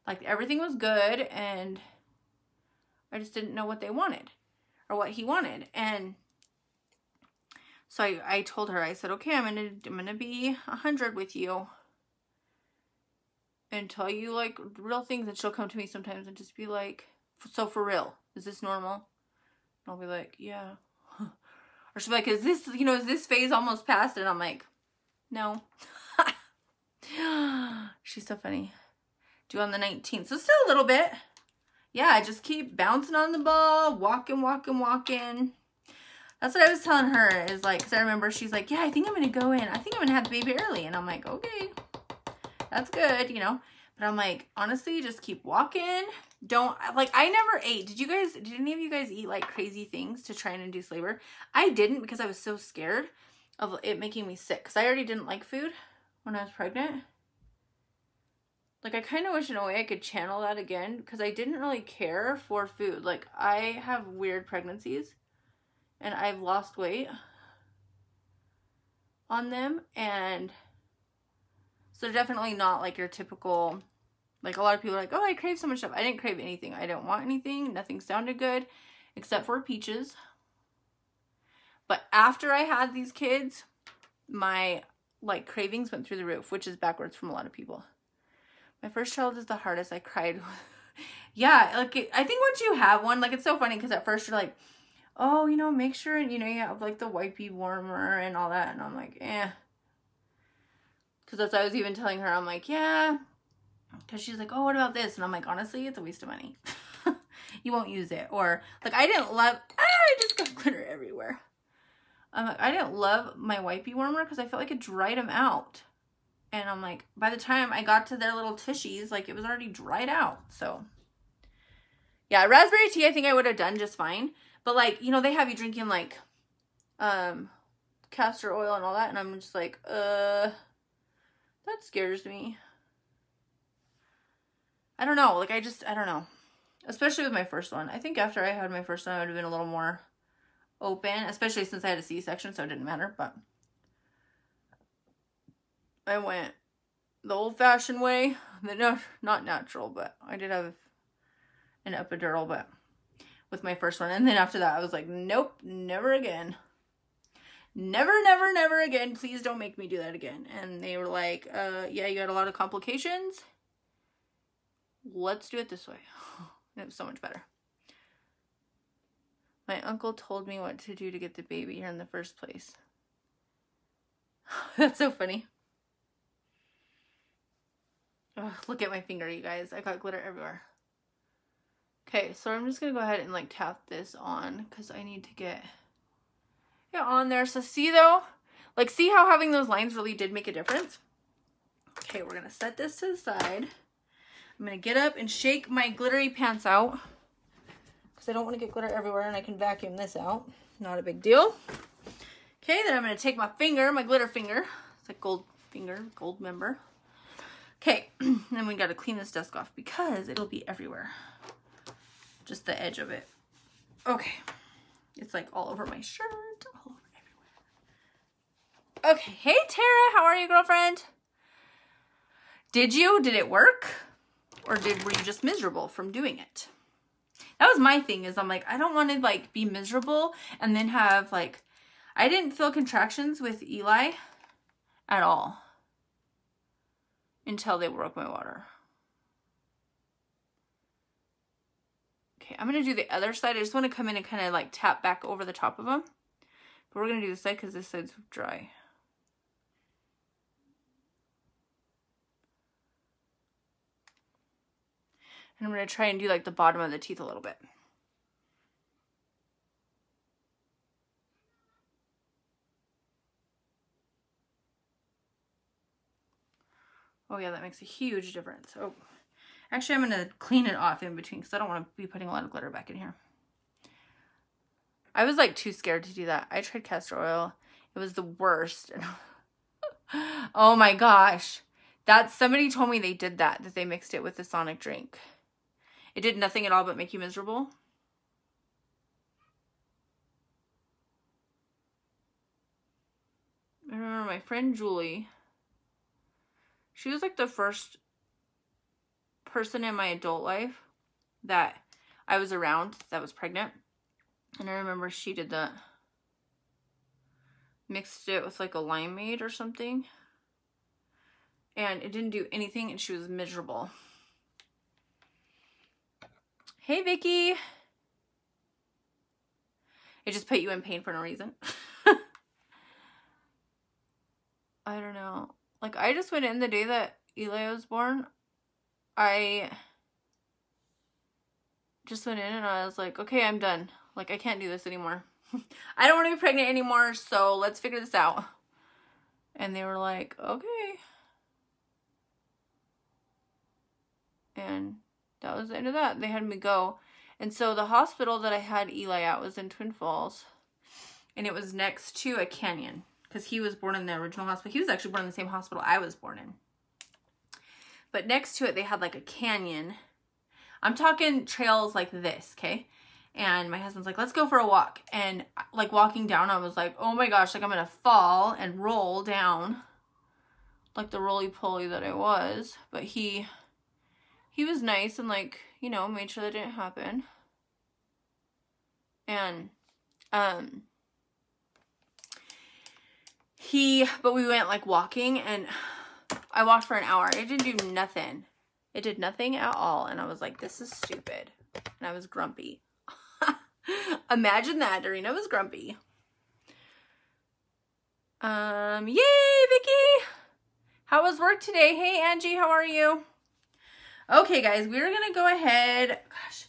Like, everything was good, and I just didn't know what they wanted, or what he wanted. And so I told her, I said, okay, I'm gonna be 100 with you and tell you, like, real things. And she'll come to me sometimes and just be like, so for real, is this normal? And I'll be like, yeah. Or she'll be like, is this phase almost past? And I'm like, no. She's so funny. Due on the 19th. So still a little bit. Yeah, just keep bouncing on the ball. Walking. That's what I was telling her. Is like, because I remember she's like, yeah, I think I'm going to go in. I think I'm going to have the baby early. And I'm like, okay. That's good, you know. But I'm like, honestly, just keep walking. Don't, like, I never ate. Did any of you guys eat, like, crazy things to try and induce labor? I didn't because I was so scared of it making me sick. Because I already didn't like food when I was pregnant. Like, I kind of wish in a way I could channel that again because I didn't really care for food. Like, I have weird pregnancies and I've lost weight on them. And so they're definitely not like your typical, like a lot of people are like, oh, I crave so much stuff. I didn't crave anything. I didn't want anything. Nothing sounded good except for peaches. But after I had these kids, my like cravings went through the roof, which is backwards from a lot of people. My first child is the hardest. I cried. Yeah, like, I think once you have one, like, it's so funny because at first you're like, oh, you know, make sure, you know, you have, like, the wipey warmer and all that. And I'm like, eh. Because that's what I was even telling her. I'm like, yeah. Because she's like, oh, what about this? And I'm like, honestly, it's a waste of money. You won't use it. Or, like, I just got glitter everywhere. I didn't love my wipey warmer because I felt like it dried them out. And I'm like, by the time I got to their little tushies, like, it was already dried out. So, yeah, raspberry tea I think I would have done just fine. But, like, you know, they have you drinking, like, castor oil and all that. And I'm just like, that scares me. I don't know. Like, I don't know. Especially with my first one. I think after I had my first one, I would have been a little more open. Especially since I had a C-section, so it didn't matter. But I went the old-fashioned way. No, not natural, but I did have an epidural, but with my first one. And then after that, I was like, nope, never again. Never, never, never again. Please don't make me do that again. And they were like, yeah, you got a lot of complications. Let's do it this way. And it was so much better. My uncle told me what to do to get the baby here in the first place. That's so funny. Ugh, look at my finger, you guys. I got glitter everywhere. Okay, so I'm just going to go ahead and like tap this on because I need to get it on there. So see though, like see how having those lines really did make a difference? Okay, we're going to set this to the side. I'm going to get up and shake my glittery pants out because I don't want to get glitter everywhere and I can vacuum this out. Not a big deal. Okay, then I'm going to take my finger, my glitter finger. It's like gold finger, gold member. Okay, then we got to clean this desk off because it'll be everywhere. Just the edge of it. Okay. It's like all over my shirt, all over everywhere. Okay, hey Tara, how are you, girlfriend? Did it work? Or were you just miserable from doing it? That was my thing, is I'm like, I don't want to like be miserable and then have like, I didn't feel contractions with Eli at all until they broke my water. Okay, I'm going to do the other side. I just want to come in and kind of like tap back over the top of them. But we're going to do this side because this side's dry. And I'm going to try and do like the bottom of the teeth a little bit. Oh yeah, that makes a huge difference. Oh, actually I'm going to clean it off in between because I don't want to be putting a lot of glitter back in here. I was like too scared to do that. I tried castor oil. It was the worst. Oh my gosh. Somebody told me they did that they mixed it with the Sonic drink. It did nothing at all but make you miserable. I remember my friend Julie. She was like the first person in my adult life that I was around that was pregnant. And I remember she did that. Mixed it with like a limeade or something. And it didn't do anything and she was miserable. Hey, Vicky. It just put you in pain for no reason. I don't know. Like, I just went in the day that Eli was born. I just went in and I was like, okay, I'm done. Like, I can't do this anymore. I don't want to be pregnant anymore, so let's figure this out. And they were like, okay. And that was the end of that. They had me go. And so the hospital that I had Eli at was in Twin Falls. And it was next to a canyon. Because he was born in the original hospital. He was actually born in the same hospital I was born in. But next to it, they had like a canyon. I'm talking trails like this, okay? And my husband's like, let's go for a walk. And like walking down, I was like, oh my gosh, like I'm going to fall and roll down. Like the roly-poly that I was. But he was nice and like, you know, made sure that didn't happen. And, but we went like walking and I walked for an hour. It didn't do nothing. It did nothing at all. And I was like, this is stupid. And I was grumpy. Imagine that. Dorina was grumpy. Yay, Vicky. How was work today? Hey, Angie, how are you? Okay, guys, we're going to go ahead. Gosh,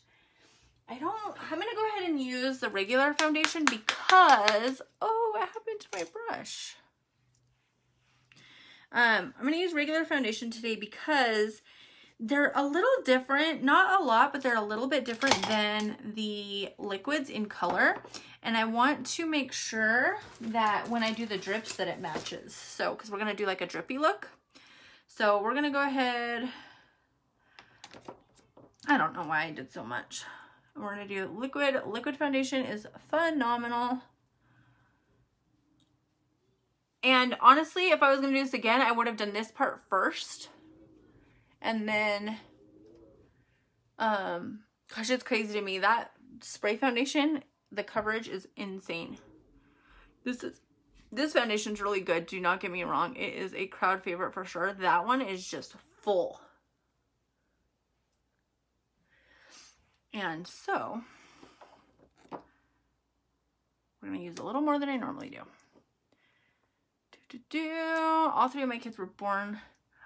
I'm going to go ahead and use the regular foundation because, oh, what happened to my brush? I'm going to use regular foundation today because they're a little different, not a lot, but they're a little bit different than the liquids in color. And I want to make sure that when I do the drips that it matches. So, because we're going to do like a drippy look. So we're going to go ahead. I don't know why I did so much. We're going to do liquid. Liquid foundation is phenomenal. And honestly, if I was going to do this again, I would have done this part first. And then, gosh, it's crazy to me. That spray foundation, the coverage is insane. This foundation's really good. Do not get me wrong. It is a crowd favorite for sure. That one is just full. And so, we're going to use a little more than I normally do. All three of my kids were born.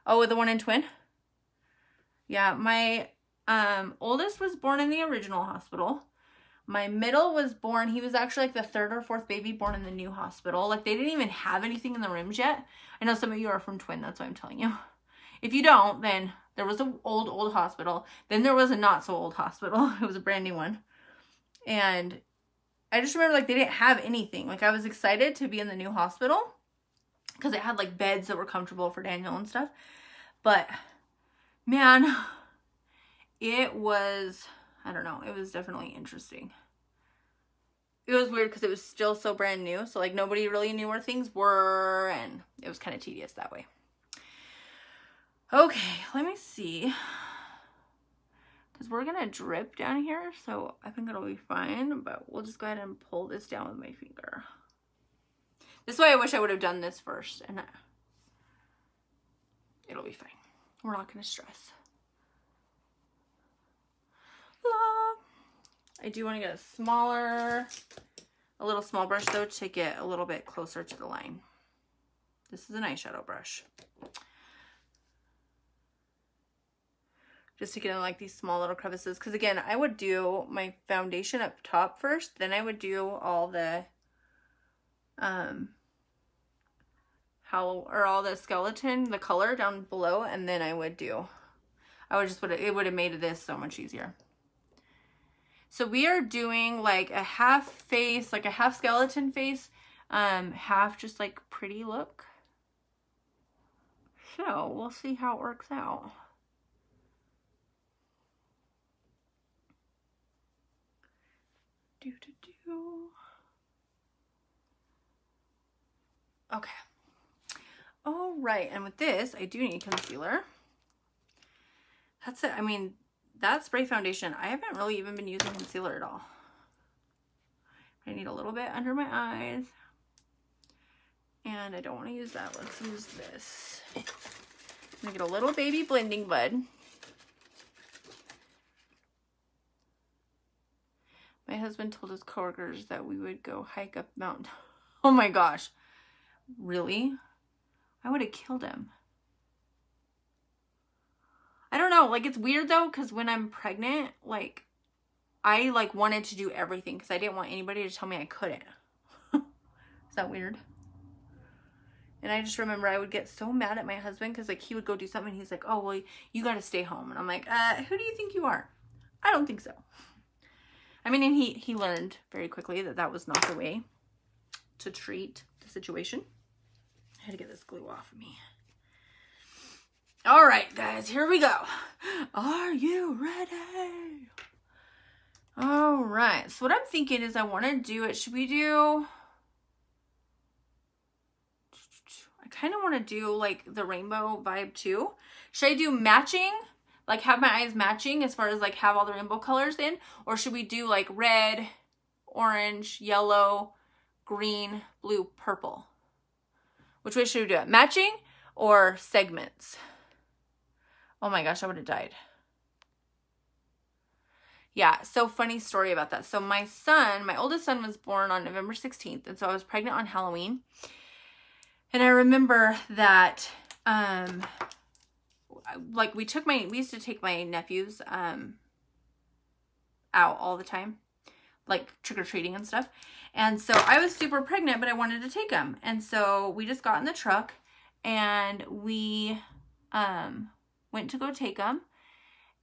Oh, the one in twin? Yeah, my oldest was born in the original hospital. My middle was born, he was actually like the third or fourth baby born in the new hospital. Like they didn't even have anything in the rooms yet. I know some of you are from twin, that's why I'm telling you. If you don't, then there was an old hospital. Then there was a not so old hospital. It was a brand new one. And I just remember like they didn't have anything. Like I was excited to be in the new hospital. because it had like beds that were comfortable for Daniel and stuff. But man, it was, I don't know, it was definitely interesting. It was weird because it was still so brand new. So like nobody really knew where things were, and it was kind of tedious that way. Okay, let me see. Because we're going to drip down here. So I think it'll be fine. But we'll just go ahead and pull this down with my finger. This way I wish I would have done this first. And it'll be fine. We're not going to stress. I do want to get a little small brush though, to get a little bit closer to the line. This is an eyeshadow brush. Just to get in like these small little crevices. Because again, I would do my foundation up top first. Then I would do all the, all the skeleton, the color down below. And then it would have made this so much easier. So we are doing like a half face, like a half skeleton face, half just like pretty look. So we'll see how it works out. Okay. All right. And with this, I do need concealer. That's it. I mean, that spray foundation, I haven't really even been using concealer at all. I need a little bit under my eyes. And I don't want to use that. Let's use this. I'm going to get a little baby blending bud. My husband told his coworkers that we would go hike up mountain. Oh my gosh. Really? I would have killed him. I don't know, like it's weird though, because when I'm pregnant, like I like wanted to do everything because I didn't want anybody to tell me I couldn't. Is that weird? And I just remember I would get so mad at my husband because like he would go do something and he's like, oh, well, you got to stay home. And I'm like, who do you think you are? I don't think so. I mean, and he learned very quickly that that was not the way to treat the situation. I had to get this glue off of me. All right, guys, here we go. Are you ready? All right. So what I'm thinking is I want to do it. Should we do... I kind of want to do like the rainbow vibe too. Should I do matching? Like have my eyes matching as far as like have all the rainbow colors in? Or should we do like red, orange, yellow, green, blue, purple? Which way should we do it? Matching or segments? Oh my gosh, I would have died. Yeah, so funny story about that. So my son, my oldest son was born on November 16th. And so I was pregnant on Halloween. And I remember that, like we used to take my nephews, out all the time, like trick-or-treating and stuff. And so I was super pregnant, but I wanted to take them. And so we just got in the truck and we, went to go take them.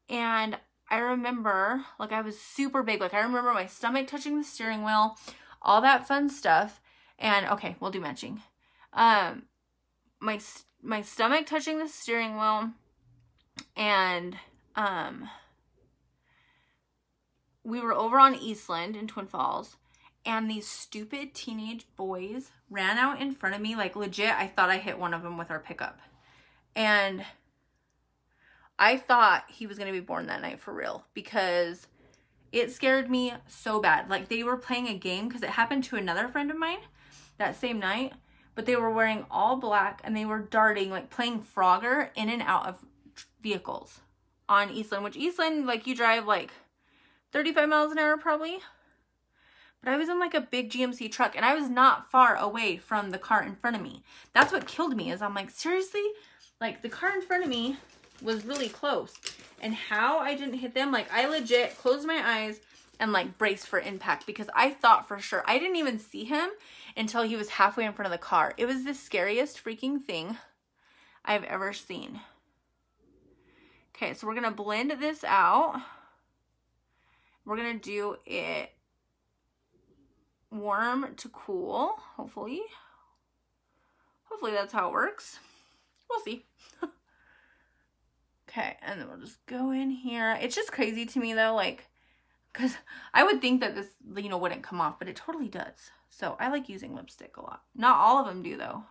And I remember, like, I was super big. Like, I remember my stomach touching the steering wheel, all that fun stuff. And, okay, we'll do matching. My stomach touching the steering wheel. And, we were over on Eastland in Twin Falls. And these stupid teenage boys ran out in front of me. Like, legit, I thought I hit one of them with our pickup. And I thought he was going to be born that night for real because it scared me so bad. Like they were playing a game because it happened to another friend of mine that same night, but they were wearing all black and they were darting, like playing Frogger in and out of vehicles on Eastland, which Eastland, like you drive like 35 miles an hour probably. But I was in like a big GMC truck and I was not far away from the car in front of me. That's what killed me is I'm like, seriously? Like the car in front of me was really close. And how I didn't hit them, like I legit closed my eyes and like braced for impact because I thought for sure. I didn't even see him until he was halfway in front of the car. It was the scariest freaking thing I've ever seen. Okay, so we're going to blend this out. We're going to do it warm to cool, hopefully. hopefully that's how it works. We'll see. Okay, and then we'll just go in here. It's just crazy to me though, like, because I would think that this, you know, wouldn't come off, but it totally does. So I like using lipstick a lot. Not all of them do though.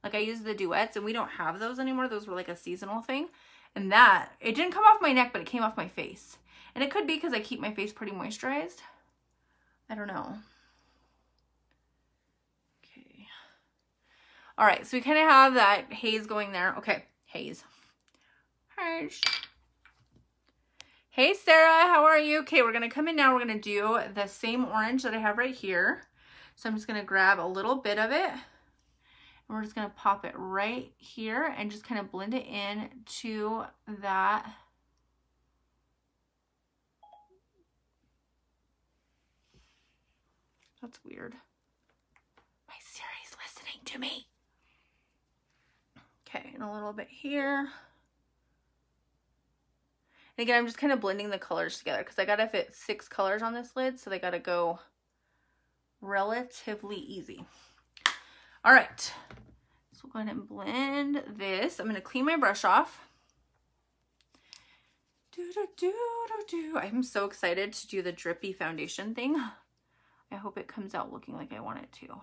Like I use the duets and we don't have those anymore. Those were like a seasonal thing. And that, it didn't come off my neck, but it came off my face. And it could be because I keep my face pretty moisturized. I don't know. Okay. All right, so we kind of have that haze going there. Okay, haze. Hey Sarah, how are you? Okay, we're gonna come in now. We're gonna do the same orange that I have right here. So I'm just gonna grab a little bit of it and we're just gonna pop it right here and just kind of blend it in to that. That's weird. My Siri's listening to me. Okay, and a little bit here. And again, I'm just kind of blending the colors together because I gotta fit 6 colors on this lid, so they gotta go relatively easy. All right, so we'll go ahead and blend this. I'm gonna clean my brush off. I'm so excited to do the drippy foundation thing. I hope it comes out looking like I want it to.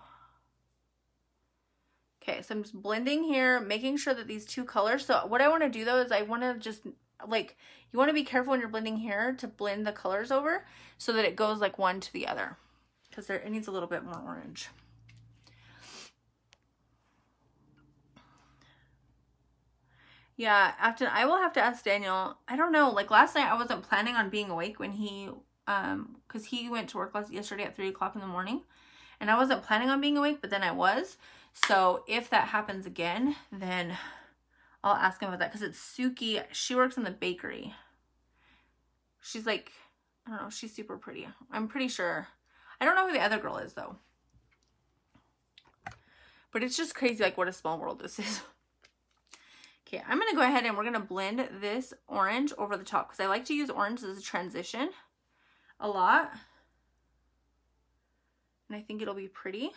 Okay, so I'm just blending here, making sure that these 2 colors, so what I want to do though is I want to just, like, you want to be careful when you're blending here to blend the colors over so that it goes like one to the other, because it needs a little bit more orange. Yeah, after I will have to ask Daniel. I don't know, like last night I wasn't planning on being awake when he, because he went to work yesterday at 3 o'clock in the morning, and I wasn't planning on being awake, but then I was. So if that happens again, then I'll ask him about that, because it's Suki. She works in the bakery. She's like, I don't know, she's super pretty. I'm pretty sure. I don't know who the other girl is though. But it's just crazy, like what a small world this is. Okay, I'm gonna go ahead and we're gonna blend this orange over the top, because I like to use orange as a transition a lot. And I think it'll be pretty.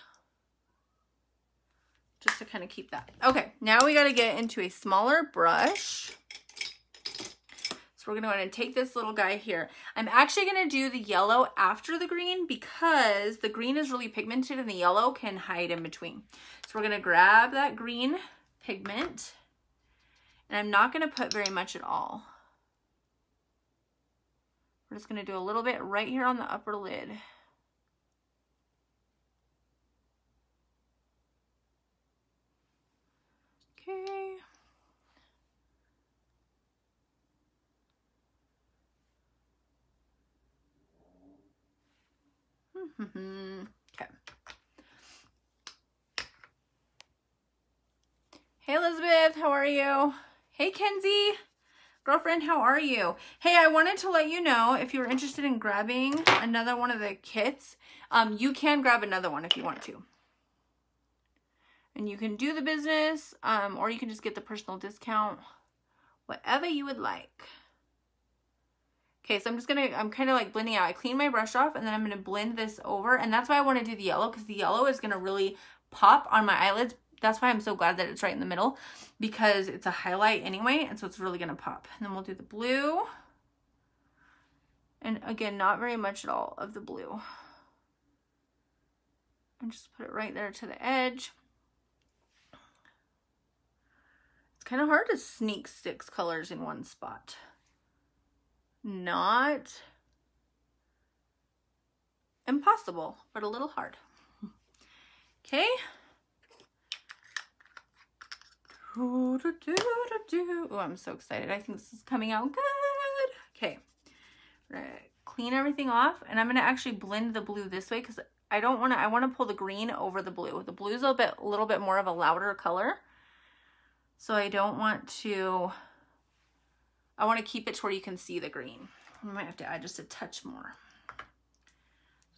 Just to kind of keep that. Okay, now we got to get into a smaller brush. So we're going to go ahead and take this little guy here. I'm actually going to do the yellow after the green because the green is really pigmented and the yellow can hide in between. So we're going to grab that green pigment, and I'm not going to put very much at all. We're just going to do a little bit right here on the upper lid. Okay. Okay. Hey Elizabeth, how are you? Hey Kenzie, girlfriend, how are you? Hey, I wanted to let you know if you were interested in grabbing another one of the kits, you can grab another one if you want to. And you can do the business, or you can just get the personal discount, whatever you would like. Okay, so I'm kind of like blending out. I clean my brush off and then I'm gonna blend this over. And that's why I want to do the yellow, because the yellow is gonna really pop on my eyelids. That's why I'm so glad that it's right in the middle, because it's a highlight anyway. And so it's really gonna pop. And then we'll do the blue. And again, not very much at all of the blue. And just put it right there to the edge. It's kind of hard to sneak 6 colors in one spot. Not impossible, but a little hard. Okay. Oh, I'm so excited. I think this is coming out good. Okay. We're gonna clean everything off, and I'm gonna actually blend the blue this way because I want to pull the green over the blue. The blue is a little bit more of a louder color. So I don't want to, I want to keep it to where you can see the green. I might have to add just a touch more. I'm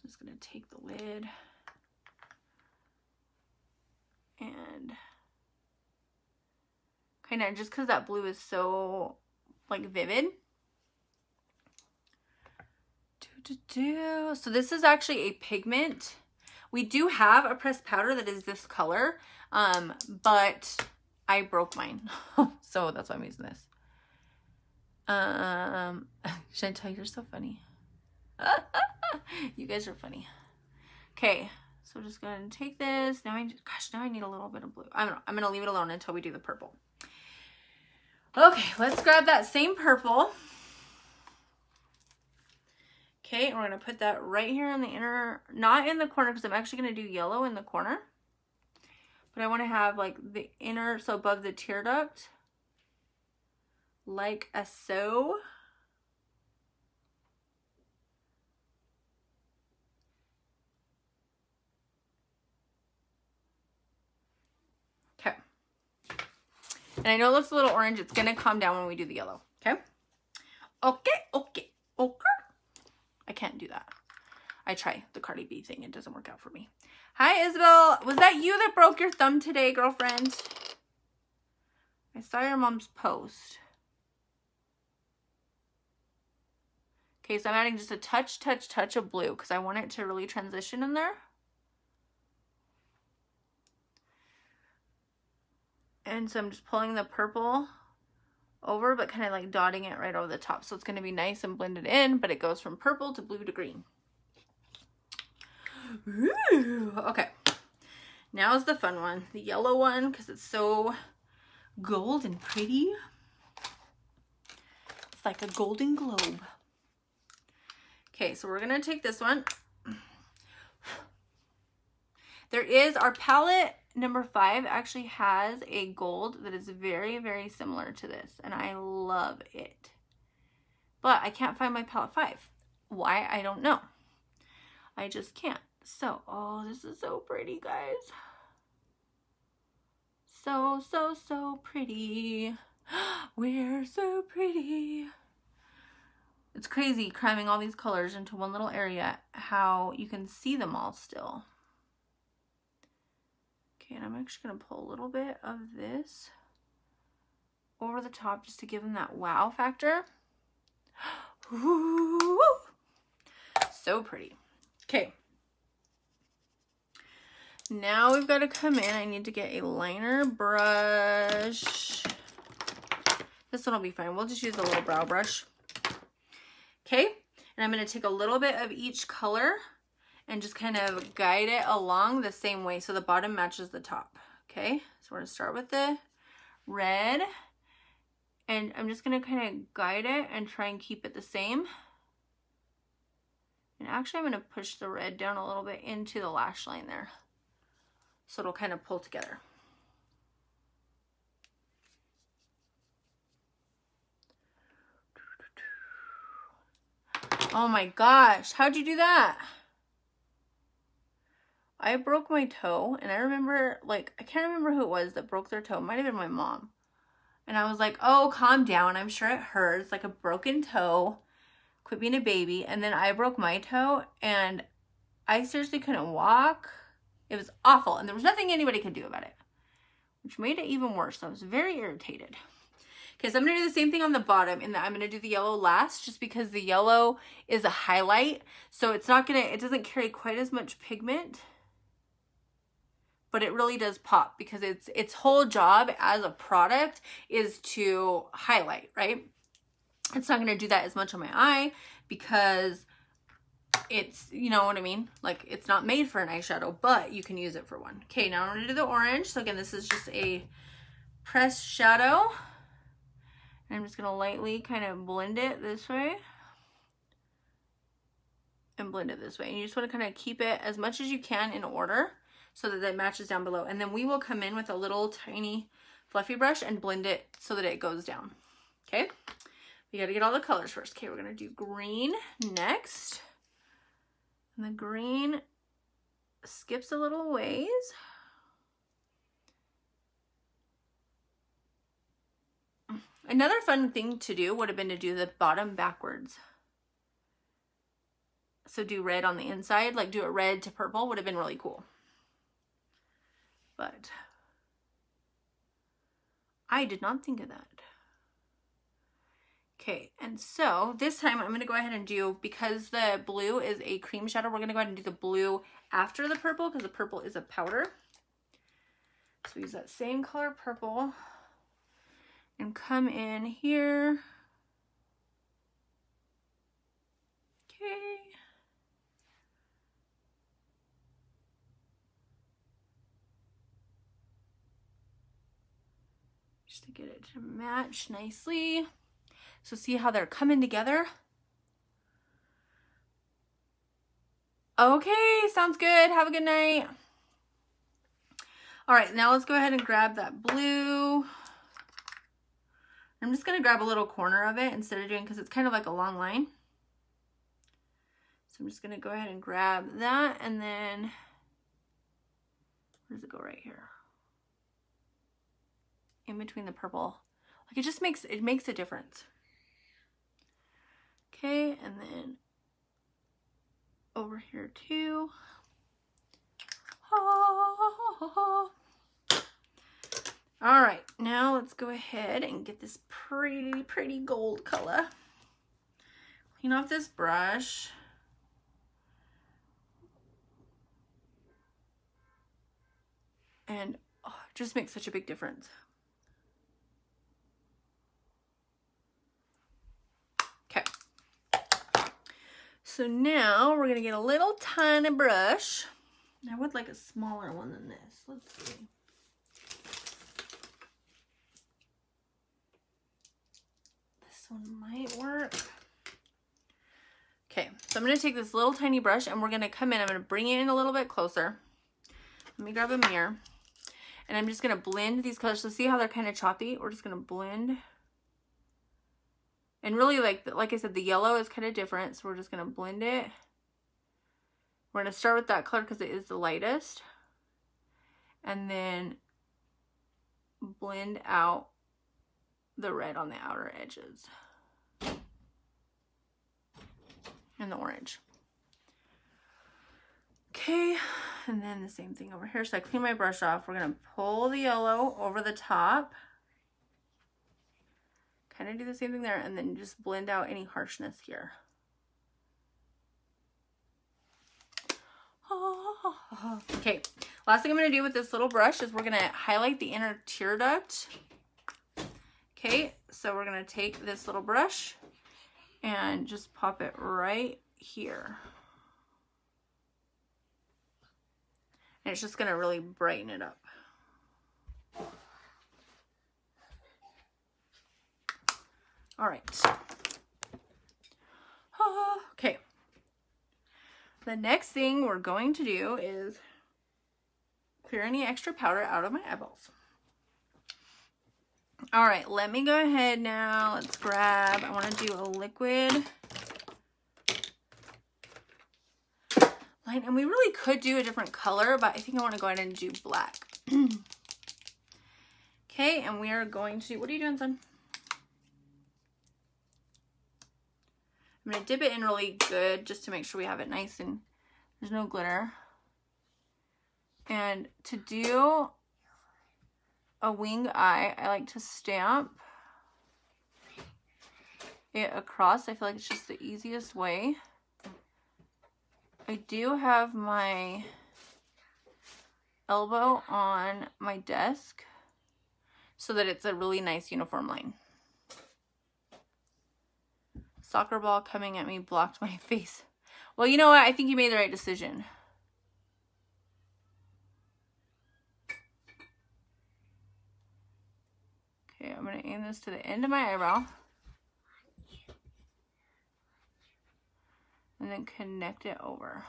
just going to take the lid and kind of, just because that blue is so like vivid. So this is actually a pigment. We do have a pressed powder that is this color, but I broke mine. So that's why I'm using this. Should I tell you, you're so funny. You guys are funny. Okay, so just gonna take this. Now now I need a little bit of blue. I'm gonna leave it alone until we do the purple. Okay, let's grab that same purple. Okay, and we're gonna put that right here in the inner, not in the corner because I'm actually gonna do yellow in the corner. But I wanna have like the inner, so above the tear duct, like a so. Okay. And I know it looks a little orange. It's gonna calm down when we do the yellow. Okay. Okay. I can't do that. I try the Cardi B thing. It doesn't work out for me. Hi, Isabel. Was that you that broke your thumb today, girlfriend? I saw your mom's post. Okay, so I'm adding just a touch of blue because I want it to really transition in there. And so I'm just pulling the purple over, but kind of like dotting it right over the top. So it's going to be nice and blended in, but it goes from purple to blue to green. Ooh, okay. Now is the fun one, the yellow one, because it's so gold and pretty. It's like a golden globe. Okay, so we're going to take this one. There is our palette number 5 actually has a gold that is very, very similar to this, and I love it. But I can't find my palette 5. Why? I don't know. I just can't. So, oh, this is so pretty, guys. So pretty. We're so pretty. It's crazy cramming all these colors into one little area, how you can see them all still. Okay, and I'm actually going to pull a little bit of this over the top just to give them that wow factor. Ooh, so pretty. Okay. Now we've got to come in. I need to get a liner brush. This one will be fine. We'll just use a little brow brush. Okay, and I'm going to take a little bit of each color and just kind of guide it along the same way so the bottom matches the top. Okay, so we're going to start with the red, and I'm just going to kind of guide it and try and keep it the same. And actually I'm going to push the red down a little bit into the lash line there, so it'll kind of pull together. Oh my gosh, how'd you do that? I broke my toe, and I remember, like, I can't remember who it was that broke their toe. It might have been my mom. And I was like, oh, calm down. I'm sure it hurts, like a broken toe. Quit being a baby. And then I broke my toe, and I seriously couldn't walk. It was awful, and there was nothing anybody could do about it, which made it even worse. I was very irritated. Okay, so I'm going to do the same thing on the bottom, and I'm going to do the yellow last just because the yellow is a highlight. So it's not going to, it doesn't carry quite as much pigment, but it really does pop because its whole job as a product is to highlight, right? It's not going to do that as much on my eye because it's, you know what I mean? Like, it's not made for an eyeshadow, but you can use it for one. Okay, now I'm going to do the orange. So again, this is just a pressed shadow. And I'm just going to lightly kind of blend it this way and blend it this way. And you just want to kind of keep it as much as you can in order so that it matches down below. And then we will come in with a little tiny fluffy brush and blend it so that it goes down. Okay, we got to get all the colors first. Okay, we're going to do green next. And the green skips a little ways. Another fun thing to do would have been to do the bottom backwards. So do red on the inside, like do it red to purple, would have been really cool. But I did not think of that. Okay, and so this time I'm going to go ahead and do, because the blue is a cream shadow, we're going to go ahead and do the blue after the purple because the purple is a powder. So use that same color purple and come in here. Okay. Just to get it to match nicely. So see how they're coming together? Okay, sounds good. Have a good night. All right, now let's go ahead and grab that blue. I'm just gonna grab a little corner of it instead of doing, because it's kind of like a long line. So I'm just gonna go ahead and grab that, and then, where does it go? Right here. In between the purple. Like, it makes a difference. Okay, and then over here too. All right, now let's go ahead and get this pretty gold color. Clean off this brush. And oh, it just makes such a big difference. Okay. So now we're gonna get a little tiny brush. I would like a smaller one than this. Let's see. This one might work. Okay, so I'm gonna take this little tiny brush and we're gonna come in. I'm gonna bring it in a little bit closer. Let me grab a mirror. And I'm just gonna blend these colors. So see how they're kind of choppy? We're just gonna blend. And really, like I said, the yellow is kind of different. So we're just gonna blend it. We're gonna start with that color because it is the lightest. And then blend out the red on the outer edges. And the orange. Okay, and then the same thing over here. So I clean my brush off. We're gonna pull the yellow over the top. Kind of do the same thing there, and then just blend out any harshness here. Okay, last thing I'm gonna do with this little brush is we're gonna highlight the inner tear duct. Okay, so we're gonna take this little brush and just pop it right here. And it's just gonna really brighten it up. All right. Okay. The next thing we're going to do is clear any extra powder out of my eyeballs. All right, let me go ahead now. Let's grab, I want to do a liquid line. And we really could do a different color, but I think I want to go ahead and do black. Okay, and we are going to, what are you doing, son? I'm going to dip it in really good just to make sure we have it nice and there's no glitter. And to do a wing eye, I like to stamp it across. I feel like it's just the easiest way. I do have my elbow on my desk so that it's a really nice uniform line. Soccer ball coming at me blocked my face. Well, you know what? I think you made the right decision. Okay, I'm going to aim this to the end of my eyebrow. And then connect it over.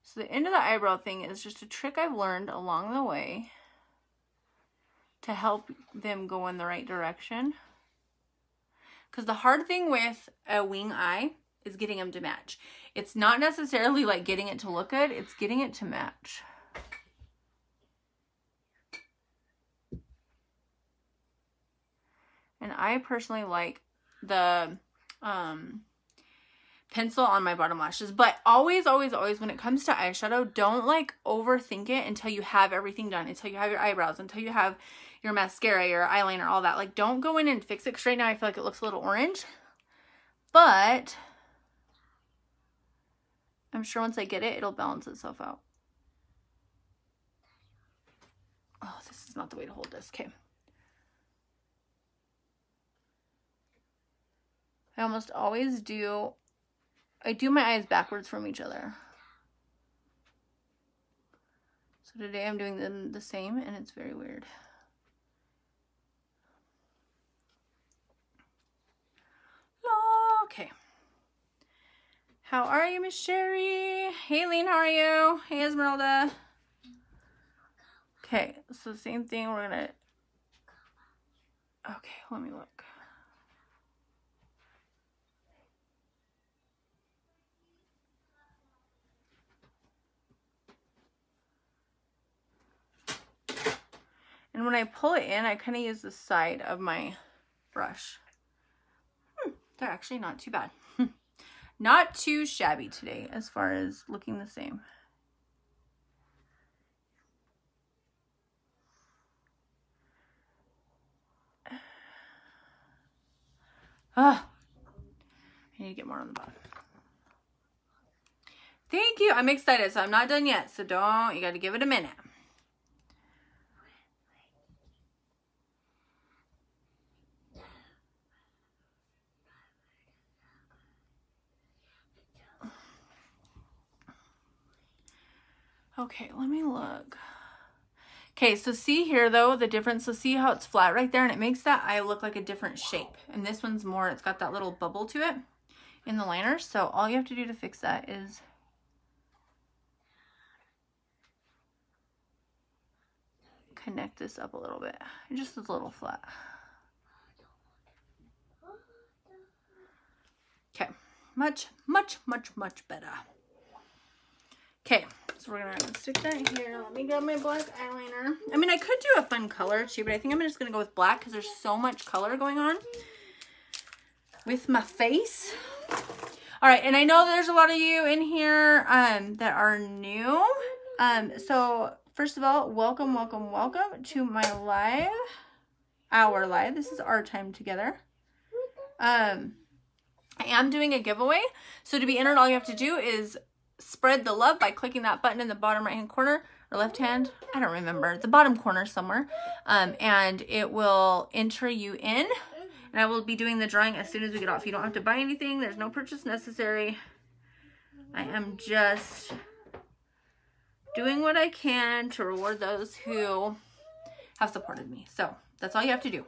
So the end of the eyebrow thing is just a trick I've learned along the way to help them go in the right direction. Because the hard thing with a wing eye is getting them to match. It's not necessarily like getting it to look good, it's getting it to match. And I personally like the pencil on my bottom lashes. But always, always, always when it comes to eyeshadow, don't like overthink it until you have everything done, until you have your eyebrows, until you have your mascara, your eyeliner, all that. Like, don't go in and fix it, because right now I feel like it looks a little orange. But I'm sure once I get it, it'll balance itself out. Oh, this is not the way to hold this. Okay. I almost always do, I do my eyes backwards from each other. So today I'm doing them the same, and it's very weird. Okay. How are you, Miss Sherry? Hey, Lean, how are you? Hey, Esmeralda. Okay, so same thing, we're gonna, okay, let me look. And when I pull it in, I kind of use the side of my brush. They're actually not too bad. Not too shabby today as far as looking the same. I need to get more on the bottom. Thank you. I'm excited. So I'm not done yet. So don't, you got to give it a minute. Okay, let me look. Okay, so see here though, the difference. So see how it's flat right there, and it makes that eye look like a different shape. And this one's more, it's got that little bubble to it in the liner. So all you have to do to fix that is connect this up a little bit. It just is a little flat. Okay, much, much, much, much better. Okay, so we're gonna stick that here. Let me grab my black eyeliner. I mean, I could do a fun color too, but I think I'm just gonna go with black because there's so much color going on with my face. All right, and I know there's a lot of you in here that are new. So first of all, welcome, welcome, welcome to my live, our live. This is our time together. I am doing a giveaway. So to be entered, all you have to do is spread the love by clicking that button in the bottom right hand corner or left hand, I don't remember, the bottom corner somewhere, and it will enter you in, and I will be doing the drawing as soon as we get off. You don't have to buy anything, there's no purchase necessary. I am just doing what I can to reward those who have supported me. So that's all you have to do.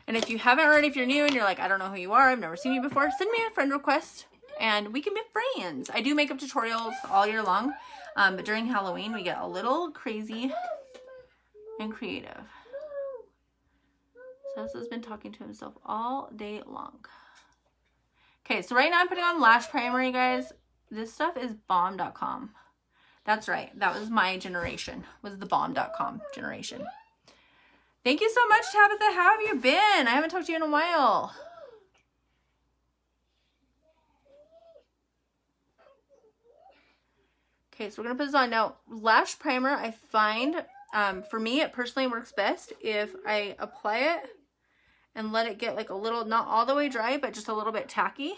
And if you haven't already, if you're new and you're like, I don't know who you are, I've never seen you before, send me a friend request and we can be friends. I do makeup tutorials all year long, but during Halloween, we get a little crazy and creative. So this has been talking to himself all day long. Okay, so right now I'm putting on lash primer, you guys. This stuff is bomb.com. That's right. That was my generation, was the bomb.com generation. Thank you so much, Tabitha. How have you been? I haven't talked to you in a while. Okay, so we're going to put this on. Now, lash primer, I find, for me, it personally works best if I apply it and let it get like a little, not all the way dry, but just a little bit tacky.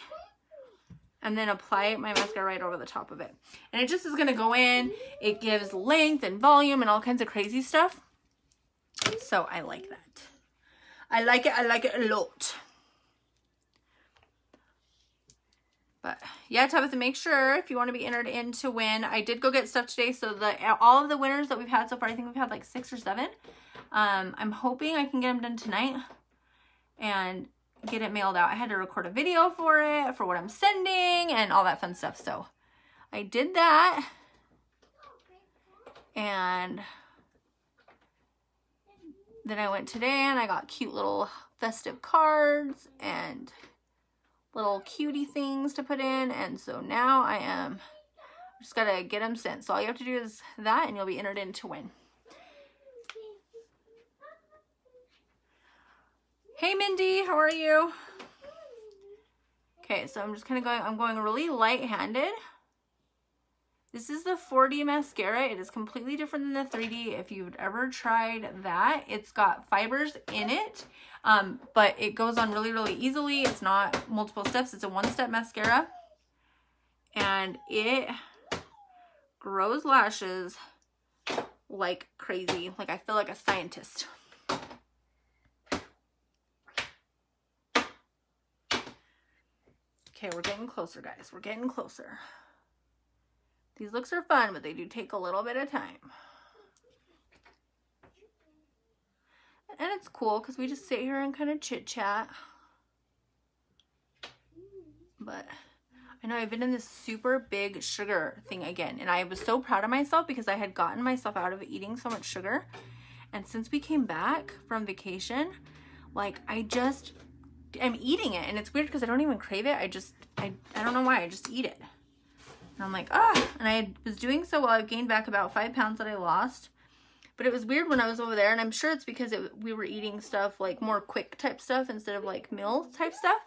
And then apply my mascara right over the top of it. And it just is going to go in. It gives length and volume and all kinds of crazy stuff. So I like that. I like it a lot. But yeah, Tabitha, make sure if you want to be entered in to win. I did go get stuff today. So all of the winners that we've had so far, I think we've had like 6 or 7. I'm hoping I can get them done tonight and get it mailed out. I had to record a video for it, for what I'm sending and all that fun stuff. So I did that. And then I went today and I got cute little festive cards and little cutie things to put in. And so now I am just gotta get them sent. So all you have to do is that and you'll be entered in to win. Hey Mindy, how are you? Okay, so I'm just kind of going, I'm going really light-handed. This is the 4D mascara. It is completely different than the 3D. If you've ever tried that, it's got fibers in it, but it goes on really, really easily. It's not multiple steps. It's a one-step mascara, and it grows lashes like crazy. Like, I feel like a scientist. Okay, we're getting closer, guys. We're getting closer. These looks are fun, but they do take a little bit of time. And it's cool because we just sit here and kind of chit chat. But I know I've been in this super big sugar thing again. And I was so proud of myself because I had gotten myself out of eating so much sugar. And since we came back from vacation, like I'm eating it. And it's weird because I don't even crave it. I don't know why. I just eat it. And I'm like, ah, and I was doing so well. I've gained back about 5 pounds that I lost. But it was weird when I was over there, and I'm sure it's because we were eating stuff like more quick type stuff instead of like meal type stuff.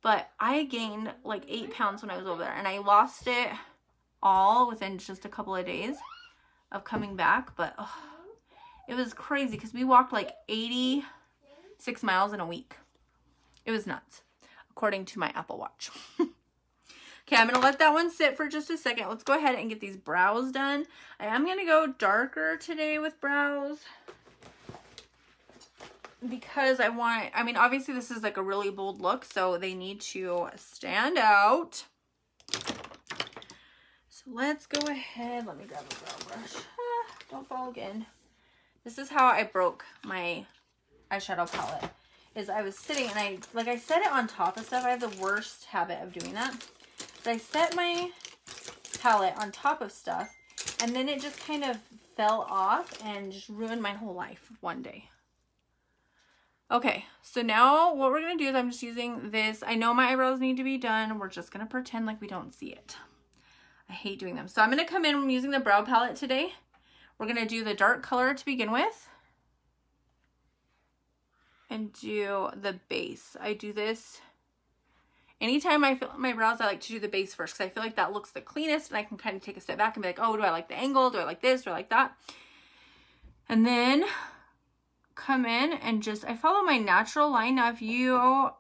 But I gained like 8 pounds when I was over there, and I lost it all within just a couple of days of coming back. But it was crazy because we walked like 86 miles in a week. It was nuts, according to my Apple Watch. Okay, I'm going to let that one sit for just a second. Let's go ahead and get these brows done. I am going to go darker today with brows because I mean, obviously this is like a really bold look, so they need to stand out. So let's go ahead. Let me grab a brow brush. Don't fall again. This is how I broke my eyeshadow palette. Is I was sitting and I set it on top of stuff. I have the worst habit of doing that. But I set my palette on top of stuff, and then it just kind of fell off and just ruined my whole life one day. Okay, so now what we're going to do is I'm just using this. I know my eyebrows need to be done. We're just going to pretend like we don't see it. I hate doing them. So I'm going to come in, I'm using the brow palette today. We're going to do the dark color to begin with. And do the base. I do this anytime I fill my brows. I like to do the base first because I feel like that looks the cleanest, and I can kind of take a step back and be like, oh, do I like the angle? Do I like this? Do I like that? And then come in and just, I follow my natural line. Now, if you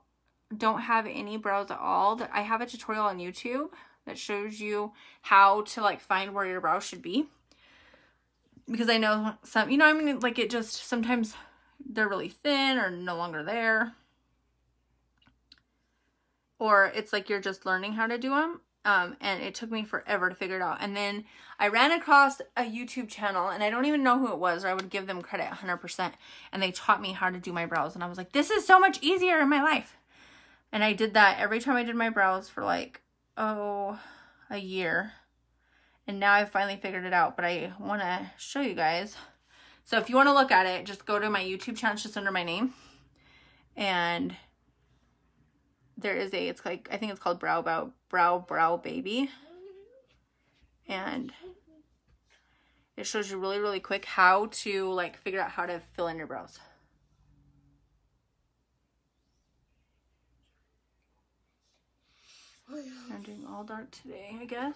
don't have any brows at all, I have a tutorial on YouTube that shows you how to like find where your brows should be. Because I know some, you know, I mean, like it just, sometimes they're really thin or no longer there. Or it's like you're just learning how to do them. And it took me forever to figure it out. And then I ran across a YouTube channel, and I don't even know who it was, or I would give them credit 100%. And they taught me how to do my brows. And I was like, this is so much easier in my life. And I did that every time I did my brows for like, a year. And now I've finally figured it out. But I want to show you guys. So if you want to look at it, just go to my YouTube channel. It's just under my name. And there is it's like, I think it's called Brow Baby. And it shows you really, really quick how to like figure out how to fill in your brows. I'm doing all dark today, I guess.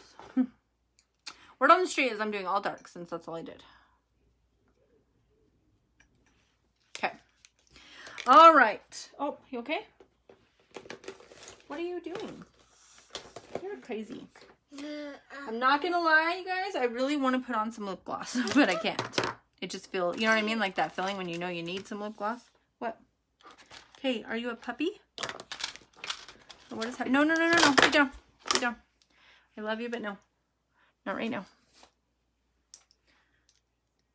Word on the street is I'm doing all dark since that's all I did. Okay. All right. Oh, you okay? What are you doing? You're crazy. I'm not gonna lie, you guys. I really want to put on some lip gloss, but I can't. It just feels, you know what I mean? Like that feeling when you know you need some lip gloss. What? Okay, are you a puppy? Or what is happening? No, no, no, no, no. Sit down. Sit down. I love you, but no. Not right now.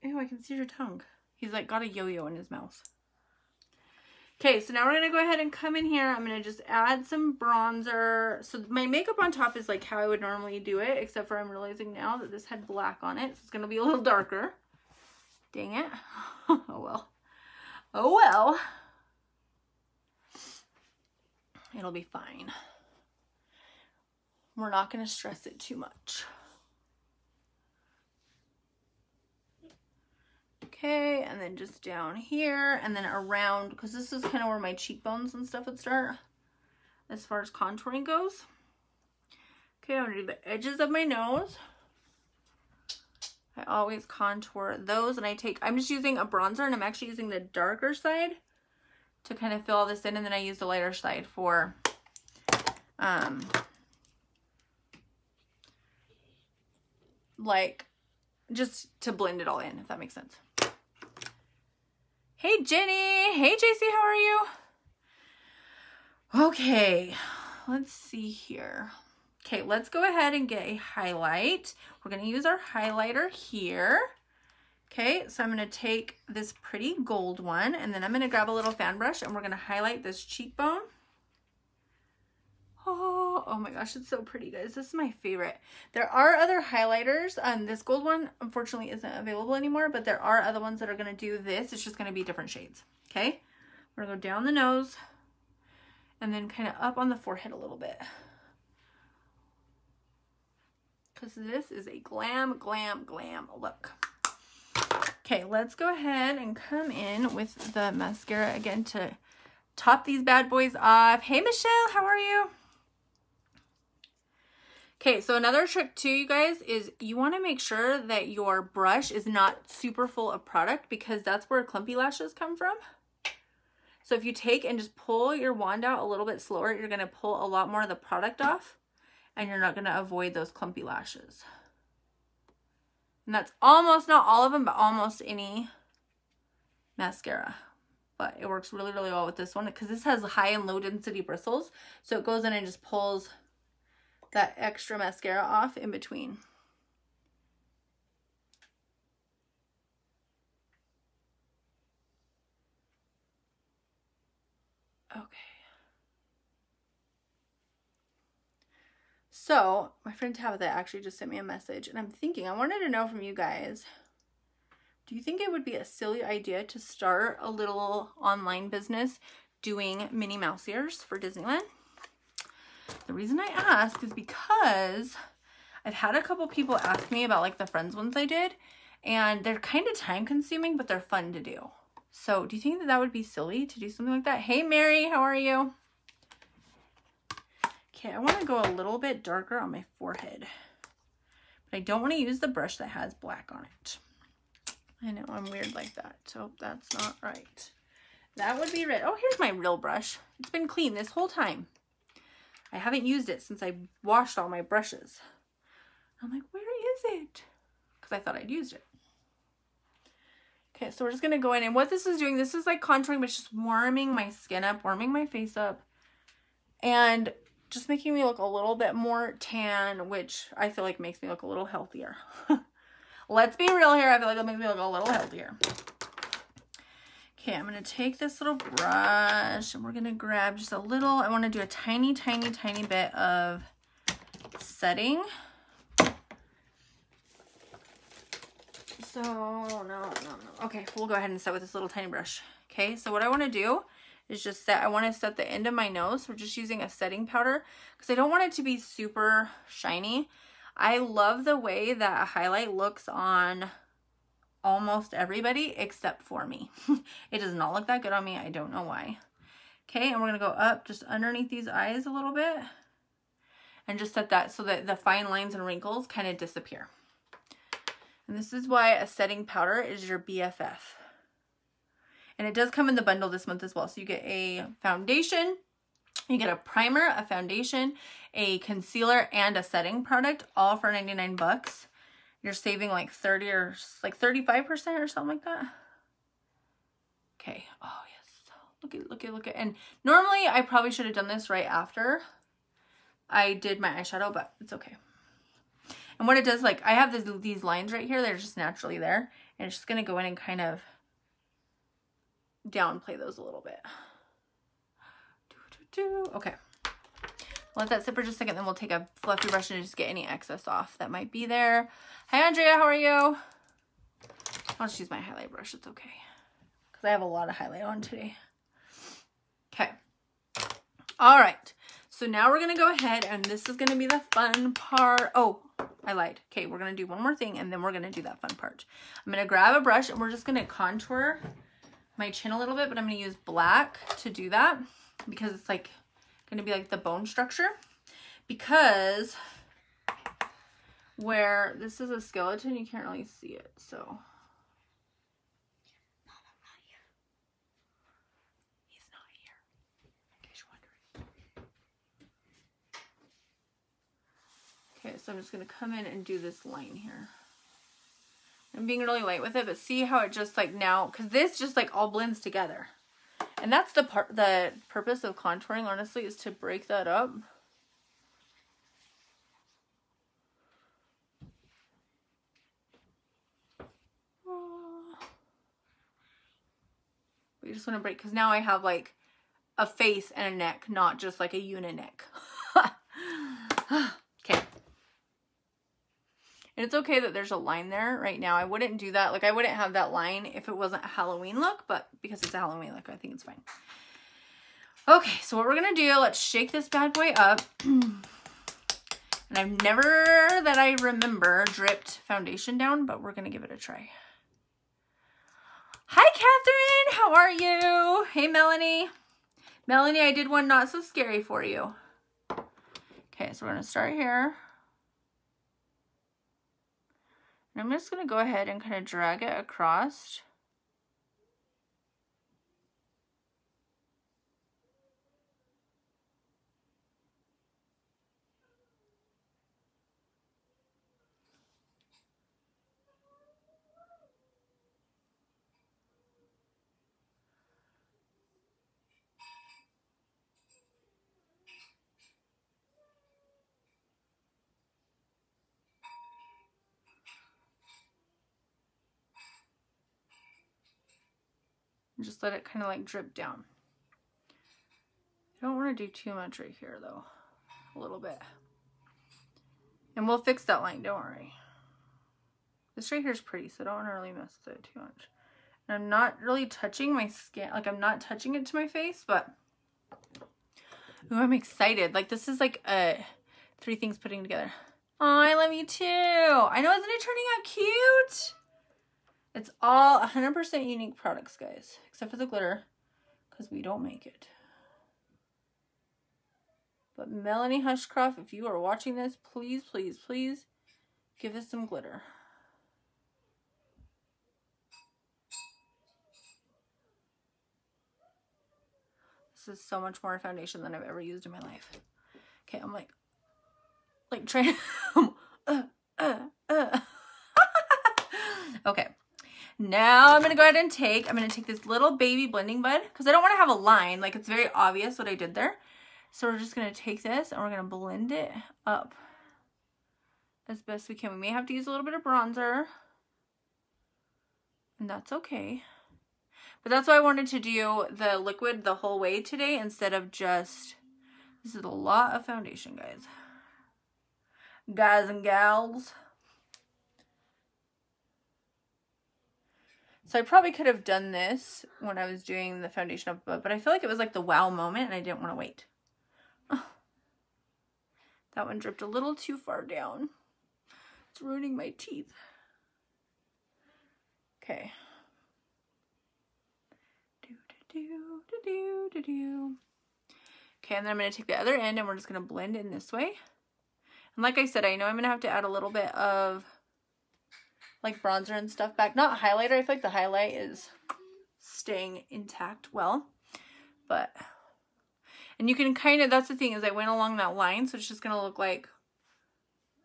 Ew, I can see your tongue. He's like got a yo-yo in his mouth. Okay, so now we're going to go ahead and come in here. I'm going to just add some bronzer. So my makeup on top is like how I would normally do it, except for I'm realizing now that this had black on it. So it's going to be a little darker. Dang it. Oh, well. Oh, well. It'll be fine. We're not going to stress it too much. Okay, and then just down here and then around, because this is kind of where my cheekbones and stuff would start. as far as contouring goes. Okay, I'm gonna do the edges of my nose. I always contour those, and I'm just using a bronzer, and I'm actually using the darker side to kind of fill all this in, and then I use the lighter side for like just to blend it all in, if that makes sense. Hey Jenny, hey JC, how are you? Okay, let's see here. Okay, let's go ahead and get a highlight. We're gonna use our highlighter here. Okay, so I'm gonna take this pretty gold one, and then I'm gonna grab a little fan brush, and we're gonna highlight this cheekbone. Oh my gosh, it's so pretty, guys. This is my favorite. There are other highlighters. This gold one, unfortunately, isn't available anymore, but there are other ones that are gonna do this. It's just gonna be different shades, okay? We're gonna go down the nose, and then kind of up on the forehead a little bit. Because this is a glam, glam, glam look. Okay, let's go ahead and come in with the mascara again to top these bad boys off. Hey Michelle, how are you? Okay, so another trick too, you guys, is you want to make sure that your brush is not super full of product, because that's where clumpy lashes come from. So if you take and just pull your wand out a little bit slower, you're going to pull a lot more of the product off, and you're not going to avoid those clumpy lashes. And that's almost, not all of them, but almost any mascara. But it works really, really well with this one, because this has high and low density bristles. So it goes in and just pulls that extra mascara off in between. Okay. So my friend Tabitha actually just sent me a message, and I'm thinking, I wanted to know from you guys, do you think it would be a silly idea to start a little online business doing Minnie Mouse ears for Disneyland? The reason I ask is because I've had a couple people ask me about like the Friends ones I did, and they're kind of time consuming, but they're fun to do. So do you think that that would be silly to do something like that? Hey Mary, how are you? Okay, I want to go a little bit darker on my forehead, but I don't want to use the brush that has black on it. I know I'm weird like that, so that's not right. That would be red. Oh, here's my real brush. It's been clean this whole time. I haven't used it since I washed all my brushes. I'm like, where is it? Because I thought I'd used it. Okay, so we're just going to go in, and what this is doing, this is like contouring, but it's just warming my skin up, warming my face up, and just making me look a little bit more tan, which I feel like makes me look a little healthier. Let's be real here. I feel like that makes me look a little healthier. Okay, I'm going to take this little brush, and we're going to grab just a little, I want to do a tiny, tiny, tiny bit of setting. So, no. Okay, we'll go ahead and set with this little tiny brush. Okay, so what I want to do is just set, I want to set the end of my nose. We're just using a setting powder because I don't want it to be super shiny. I love the way that a highlight looks on almost everybody except for me. It does not look that good on me. I don't know why. Okay, and we're going to go up just underneath these eyes a little bit and just set that so that the fine lines and wrinkles kind of disappear. And this is why a setting powder is your BFF. And it does come in the bundle this month as well. So you get a foundation, you get a primer, a foundation, a concealer, and a setting product, all for 99 bucks. You're saving like 30 or like 35% or something like that. Okay. Oh yes. Look at. And normally I probably should have done this right after I did my eyeshadow, but it's okay. And what it does, like I have these lines right here. They're just naturally there. And it's just going to go in and kind of downplay those a little bit. Okay. Let that sit for just a second, then we'll take a fluffy brush and just get any excess off that might be there. Hi, Andrea. How are you? I'll just use my highlight brush. It's okay. Because I have a lot of highlight on today. Okay. All right. So now we're going to go ahead, and this is going to be the fun part. Oh, I lied. Okay, we're going to do one more thing, and then we're going to do that fun part. I'm going to grab a brush, and we're just going to contour my chin a little bit, but I'm going to use black to do that because it's like going to be like the bone structure, because where this is a skeleton, you can't really see it, so. He's not here, in case you're wondering. Okay, so I'm just going to come in and do this line here. I'm being really light with it, but see how it just like now, because this just like all blends together. And that's the purpose of contouring, honestly, is to break that up. We just want to break, because now I have like a face and a neck, not just like a uni-neck. Okay. And it's okay that there's a line there right now. I wouldn't do that. Like, I wouldn't have that line if it wasn't a Halloween look, but because it's a Halloween look, I think it's fine. Okay, so what we're going to do, let's shake this bad boy up. And I've never, that I remember, dripped foundation down, but we're going to give it a try. Hi, Catherine. How are you? Hey, Melanie. Melanie, I did one not so scary for you. Okay, so we're going to start here. And I'm just going to go ahead and kind of drag it across. And just let it kind of like drip down. I don't want to do too much right here though. A little bit. And we'll fix that line, don't worry. This right here is pretty, so I don't want to really mess with it too much. And I'm not really touching my skin, like I'm not touching it to my face, but ooh, I'm excited. Like this is like three things putting together. Oh, I love you too. I know, isn't it turning out cute? It's all 100% unique products, guys, except for the glitter, because we don't make it. But Melanie Hushcroft, if you are watching this, please, please, please give us some glitter. This is so much more foundation than I've ever used in my life. Okay, I'm like trying. Okay. Now I'm going to go ahead and I'm going to take this little baby blending bud, because I don't want to have a line. Like, it's very obvious what I did there. So we're just going to take this and we're going to blend it up as best we can. We may have to use a little bit of bronzer, and that's okay. But that's why I wanted to do the liquid the whole way today instead of just, this is a lot of foundation, guys. Guys and gals. So I probably could have done this when I was doing the foundation up above, but I feel like it was like the wow moment and I didn't want to wait. Oh, that one dripped a little too far down. It's ruining my teeth. Okay. Okay, and then I'm going to take the other end and we're just going to blend in this way. And like I said, I know I'm going to have to add a little bit of like bronzer and stuff back. Not highlighter. I feel like the highlight is staying intact well. But, and you can kind of, that's the thing, is I went along that line, so it's just going to look like,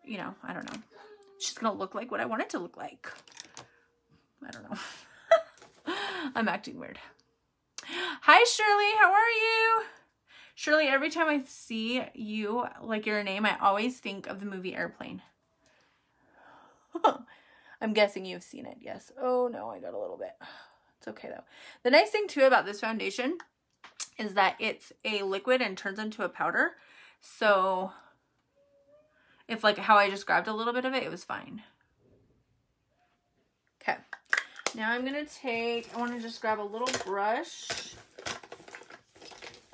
you know, I don't know. It's just going to look like what I want it to look like. I don't know. I'm acting weird. Hi, Shirley. How are you? Shirley, every time I see you, like your name, I always think of the movie Airplane. I'm guessing you've seen it. Yes. Oh, no, I got a little bit. It's okay, though. The nice thing, too, about this foundation is that it's a liquid and turns into a powder. So if, like, how I just grabbed a little bit of it, it was fine. Okay. Now I'm going to take, I want to just grab a little brush.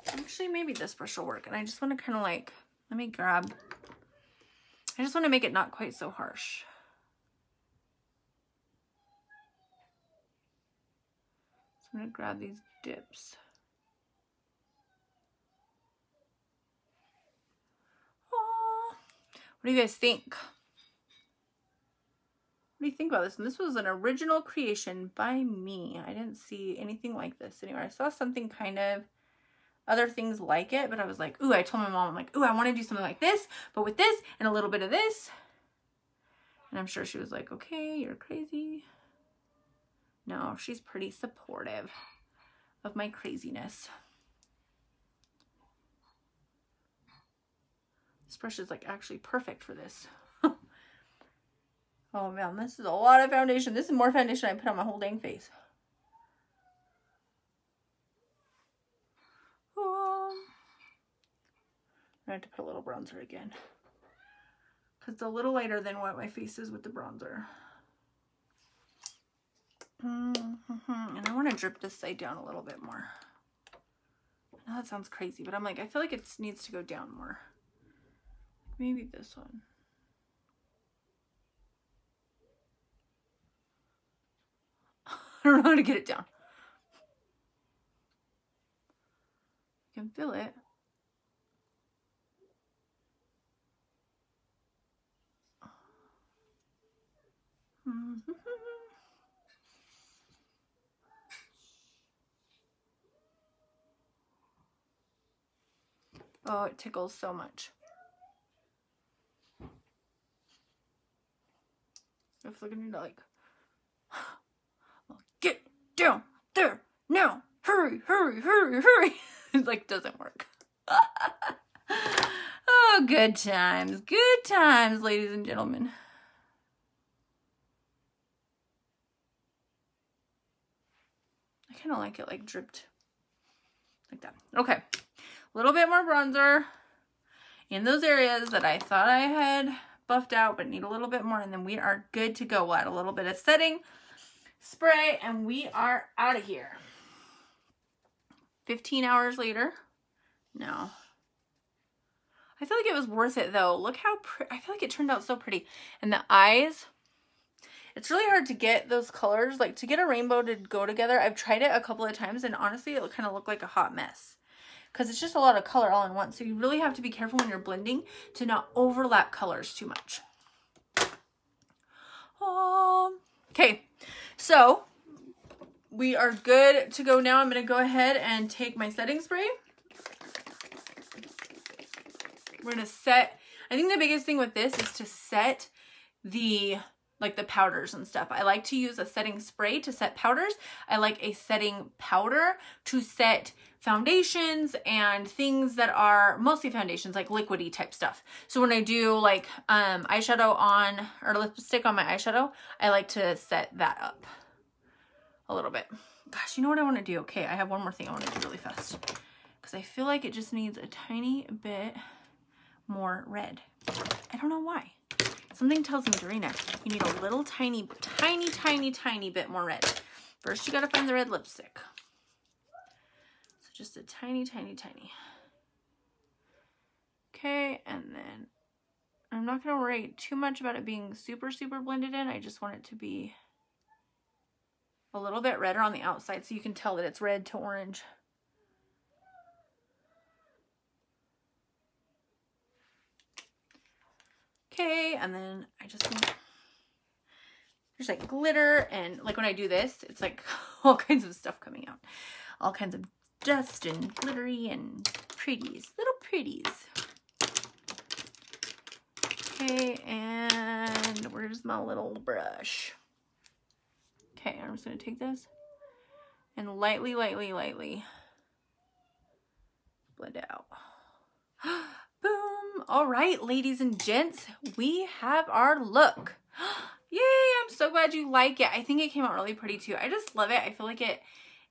Actually, maybe this brush will work. And I just want to kind of like, let me grab, I just want to make it not quite so harsh. So I'm going to grab these dips. What do you guys think? What do you think about this? And this was an original creation by me. I didn't see anything like this anywhere. I saw something kind of, other things like it, but I was like, ooh, I told my mom, I'm like, ooh, I want to do something like this, but with this and a little bit of this. And I'm sure she was like, okay, you're crazy. No, she's pretty supportive of my craziness. This brush is like actually perfect for this. Oh man, this is a lot of foundation. This is more foundation I put on my whole dang face. I have to put a little bronzer again, because it's a little lighter than what my face is with the bronzer. And I want to drip this side down a little bit more. I know that sounds crazy, but I'm like, I feel like it needs to go down more. Maybe this one. I don't know how to get it down. I can feel it. Oh, it tickles so much. I feel like I need to like, get down there now. Hurry, hurry, hurry, hurry. It like doesn't work. Oh, good times, ladies and gentlemen. I kind of like it like dripped like that. Okay, a little bit more bronzer in those areas that I thought I had buffed out but need a little bit more, and then we are good to go. We'll add a little bit of setting spray and we are out of here. 15 hours later. No. I feel like it was worth it though. Look how I feel like it turned out so pretty. And the eyes, it's really hard to get those colors, like to get a rainbow to go together. I've tried it a couple of times and honestly it kind of looked like a hot mess because it's just a lot of color all in one. So you really have to be careful when you're blending to not overlap colors too much. Okay, so we are good to go now. I'm going to go ahead and take my setting spray. We're going to set, I think the biggest thing with this is to set the, like the powders and stuff. I like to use a setting spray to set powders. I like a setting powder to set foundations and things that are mostly foundations, like liquidy type stuff. So when I do like eyeshadow on, or lipstick on my eyeshadow, I like to set that up a little bit. Gosh, you know what I want to do? Okay, I have one more thing I want to do really fast because I feel like it just needs a tiny bit more red. I don't know why. Something tells me, Dorina, you need a little tiny bit more red. First, you got to find the red lipstick. So just a tiny. Okay, and then I'm not going to worry too much about it being super blended in. I just want it to be a little bit redder on the outside so you can tell that it's red to orange. Okay, and then I just want, there's like glitter, and like when I do this, it's like all kinds of stuff coming out. All kinds of dust and glittery and pretties, little pretties. Okay, and where's my little brush? Okay, I'm just gonna take this and lightly blend it out. Boom. All right, ladies and gents, we have our look. Yay, I'm so glad you like it. I think it came out really pretty too. I just love it. I feel like it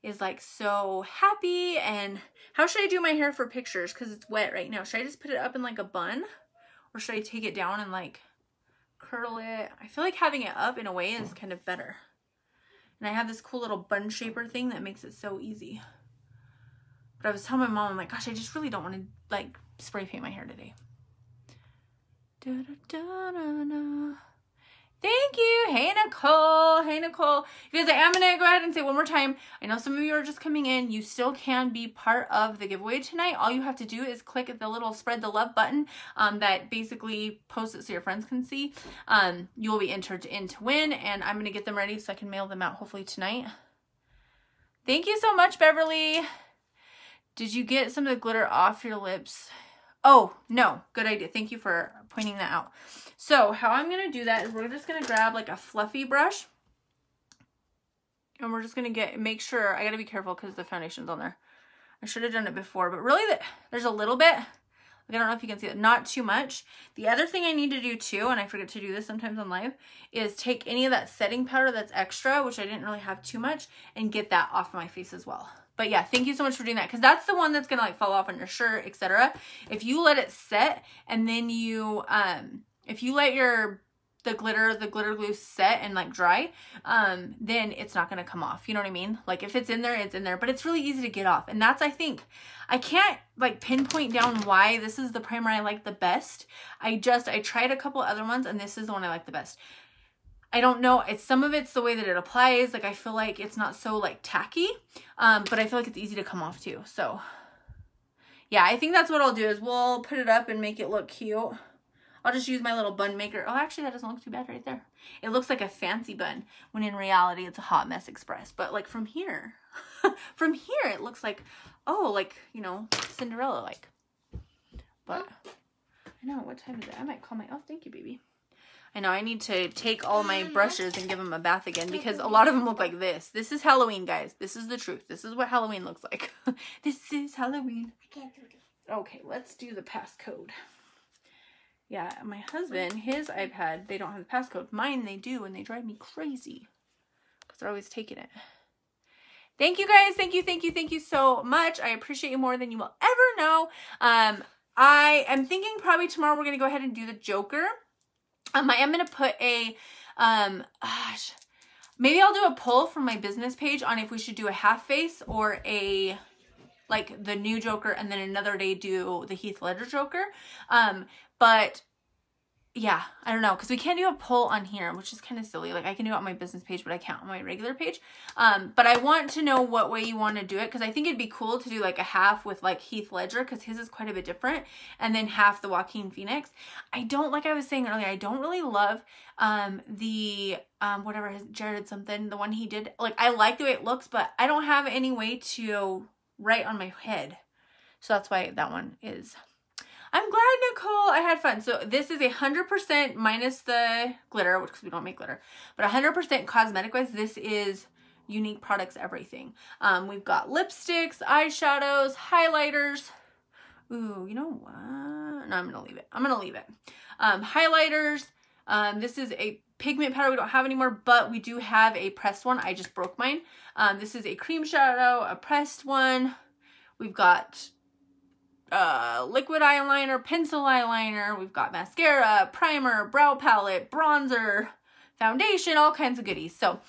is like so happy. And how should I do my hair for pictures? Because it's wet right now. Should I just put it up in like a bun? Or should I take it down and like curl it? I feel like having it up in a way is kind of better. And I have this cool little bun shaper thing that makes it so easy. But I was telling my mom, I'm like, gosh, I just really don't want to like spray paint my hair today. Da, da, da, da, da. Thank you. Hey, Nicole. Hey, Nicole. You guys, I am going to go ahead and say one more time. I know some of you are just coming in. You still can be part of the giveaway tonight. All you have to do is click the little spread the love button that basically posts it so your friends can see. You will be entered in to win, and I'm going to get them ready so I can mail them out hopefully tonight. Thank you so much, Beverly. Did you get some of the glitter off your lips? Oh, no. Good idea. Thank you for pointing that out. So how I'm going to do that is we're just going to grab like a fluffy brush. And we're just going to make sure, I got to be careful because the foundation's on there. I should have done it before, but really there's a little bit. I don't know if you can see it, not too much. The other thing I need to do too, and I forget to do this sometimes on live, is take any of that setting powder that's extra, which I didn't really have too much, and get that off my face as well. But yeah, thank you so much for doing that, because that's the one that's gonna like fall off on your shirt, etc. If you let it set and then you, if you let the glitter glue set and like dry, then it's not gonna come off. You know what I mean? Like if it's in there, it's in there, but it's really easy to get off. And that's, I think, I can't like pinpoint down why this is the primer I like the best. I tried a couple other ones and this is the one I like the best. I don't know, some of it's the way that it applies. Like I feel like it's not so like tacky, but I feel like it's easy to come off too. So yeah, I think that's what I'll do is we'll put it up and make it look cute. I'll just use my little bun maker. Oh, actually that doesn't look too bad right there. It looks like a fancy bun when in reality it's a Hot Mess Express. But like from here, from here it looks like, oh, like, you know, Cinderella like. But I know, what time is it? I might call my, oh, thank you, baby. I know I need to take all my brushes and give them a bath again because a lot of them look like this. This is Halloween, guys. This is the truth. This is what Halloween looks like. This is Halloween. I can't do this. Okay, let's do the passcode. Yeah, my husband, his iPad, they don't have the passcode. Mine, they do, and they drive me crazy because they're always taking it. Thank you, guys. Thank you, thank you, thank you so much. I appreciate you more than you will ever know. I am thinking probably tomorrow we're going to go ahead and do the Joker. I am going to put a, maybe I'll do a poll from my business page on if we should do a half face or a, like the new Joker, and then another day do the Heath Ledger Joker. But yeah, I don't know, because we can't do a poll on here, which is kind of silly. Like I can do it on my business page, but I can't on my regular page. But I want to know what way you want to do it, because I think it'd be cool to do like a half with like Heath Ledger, because his is quite a bit different, and then half the Joaquin Phoenix. I don't, like I was saying earlier, I don't really love the whatever his Jared something, the one he did. Like I like the way it looks, but I don't have any way to write on my head, so that's why that one is. I'm glad, Nicole. I had fun. So this is 100% minus the glitter, because we don't make glitter, but 100% cosmetic-wise, this is Unique Products everything. We've got lipsticks, eyeshadows, highlighters. Ooh, you know what? No, I'm going to leave it. I'm going to leave it. Highlighters. This is a pigment powder we don't have anymore, but we do have a pressed one. I just broke mine. This is a cream shadow, a pressed one. We've got liquid eyeliner, pencil eyeliner, we've got mascara, primer, brow palette, bronzer, foundation, all kinds of goodies. So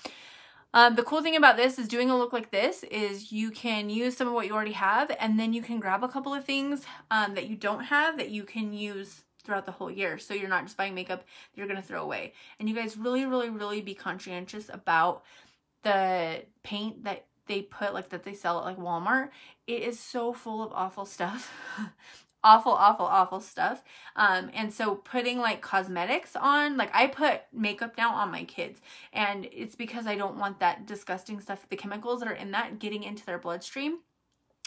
the cool thing about this is doing a look like this is you can use some of what you already have, and then you can grab a couple of things that you don't have that you can use throughout the whole year. So you're not just buying makeup that you're going to throw away. And you guys really, really, really be conscientious about the paint that they put, like that they sell at like Walmart. It is so full of awful stuff. awful stuff. And so putting like cosmetics on, like I put makeup now on my kids, and it's because I don't want that disgusting stuff, the chemicals that are in that, getting into their bloodstream.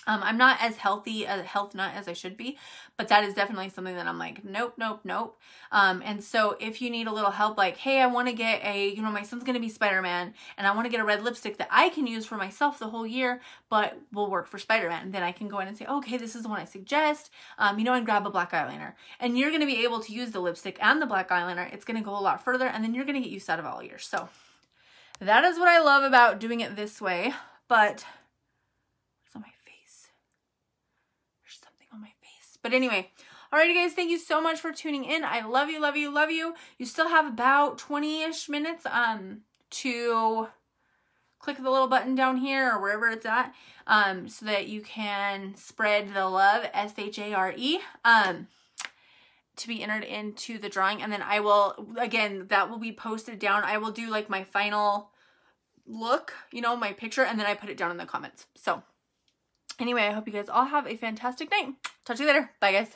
I'm not as healthy, a health nut as I should be, but that is definitely something that I'm like, nope, nope, nope. And so if you need a little help, like, hey, I want to get you know, my son's going to be Spider-Man, and I want to get a red lipstick that I can use for myself the whole year, but will work for Spider-Man. Then I can go in and say, okay, this is the one I suggest, you know, and grab a black eyeliner. And you're going to be able to use the lipstick and the black eyeliner. It's going to go a lot further, and then you're going to get use out of all year. So that is what I love about doing it this way. But But anyway, alrighty guys, thank you so much for tuning in. I love you, love you, love you. You still have about 20-ish minutes to click the little button down here or wherever it's at, so that you can spread the love, S-H-A-R-E. to be entered into the drawing. And then I will, again, that will be posted down. I will do like my final look, you know, my picture, and then I put it down in the comments. So anyway, I hope you guys all have a fantastic night. Talk to you later. Bye, guys.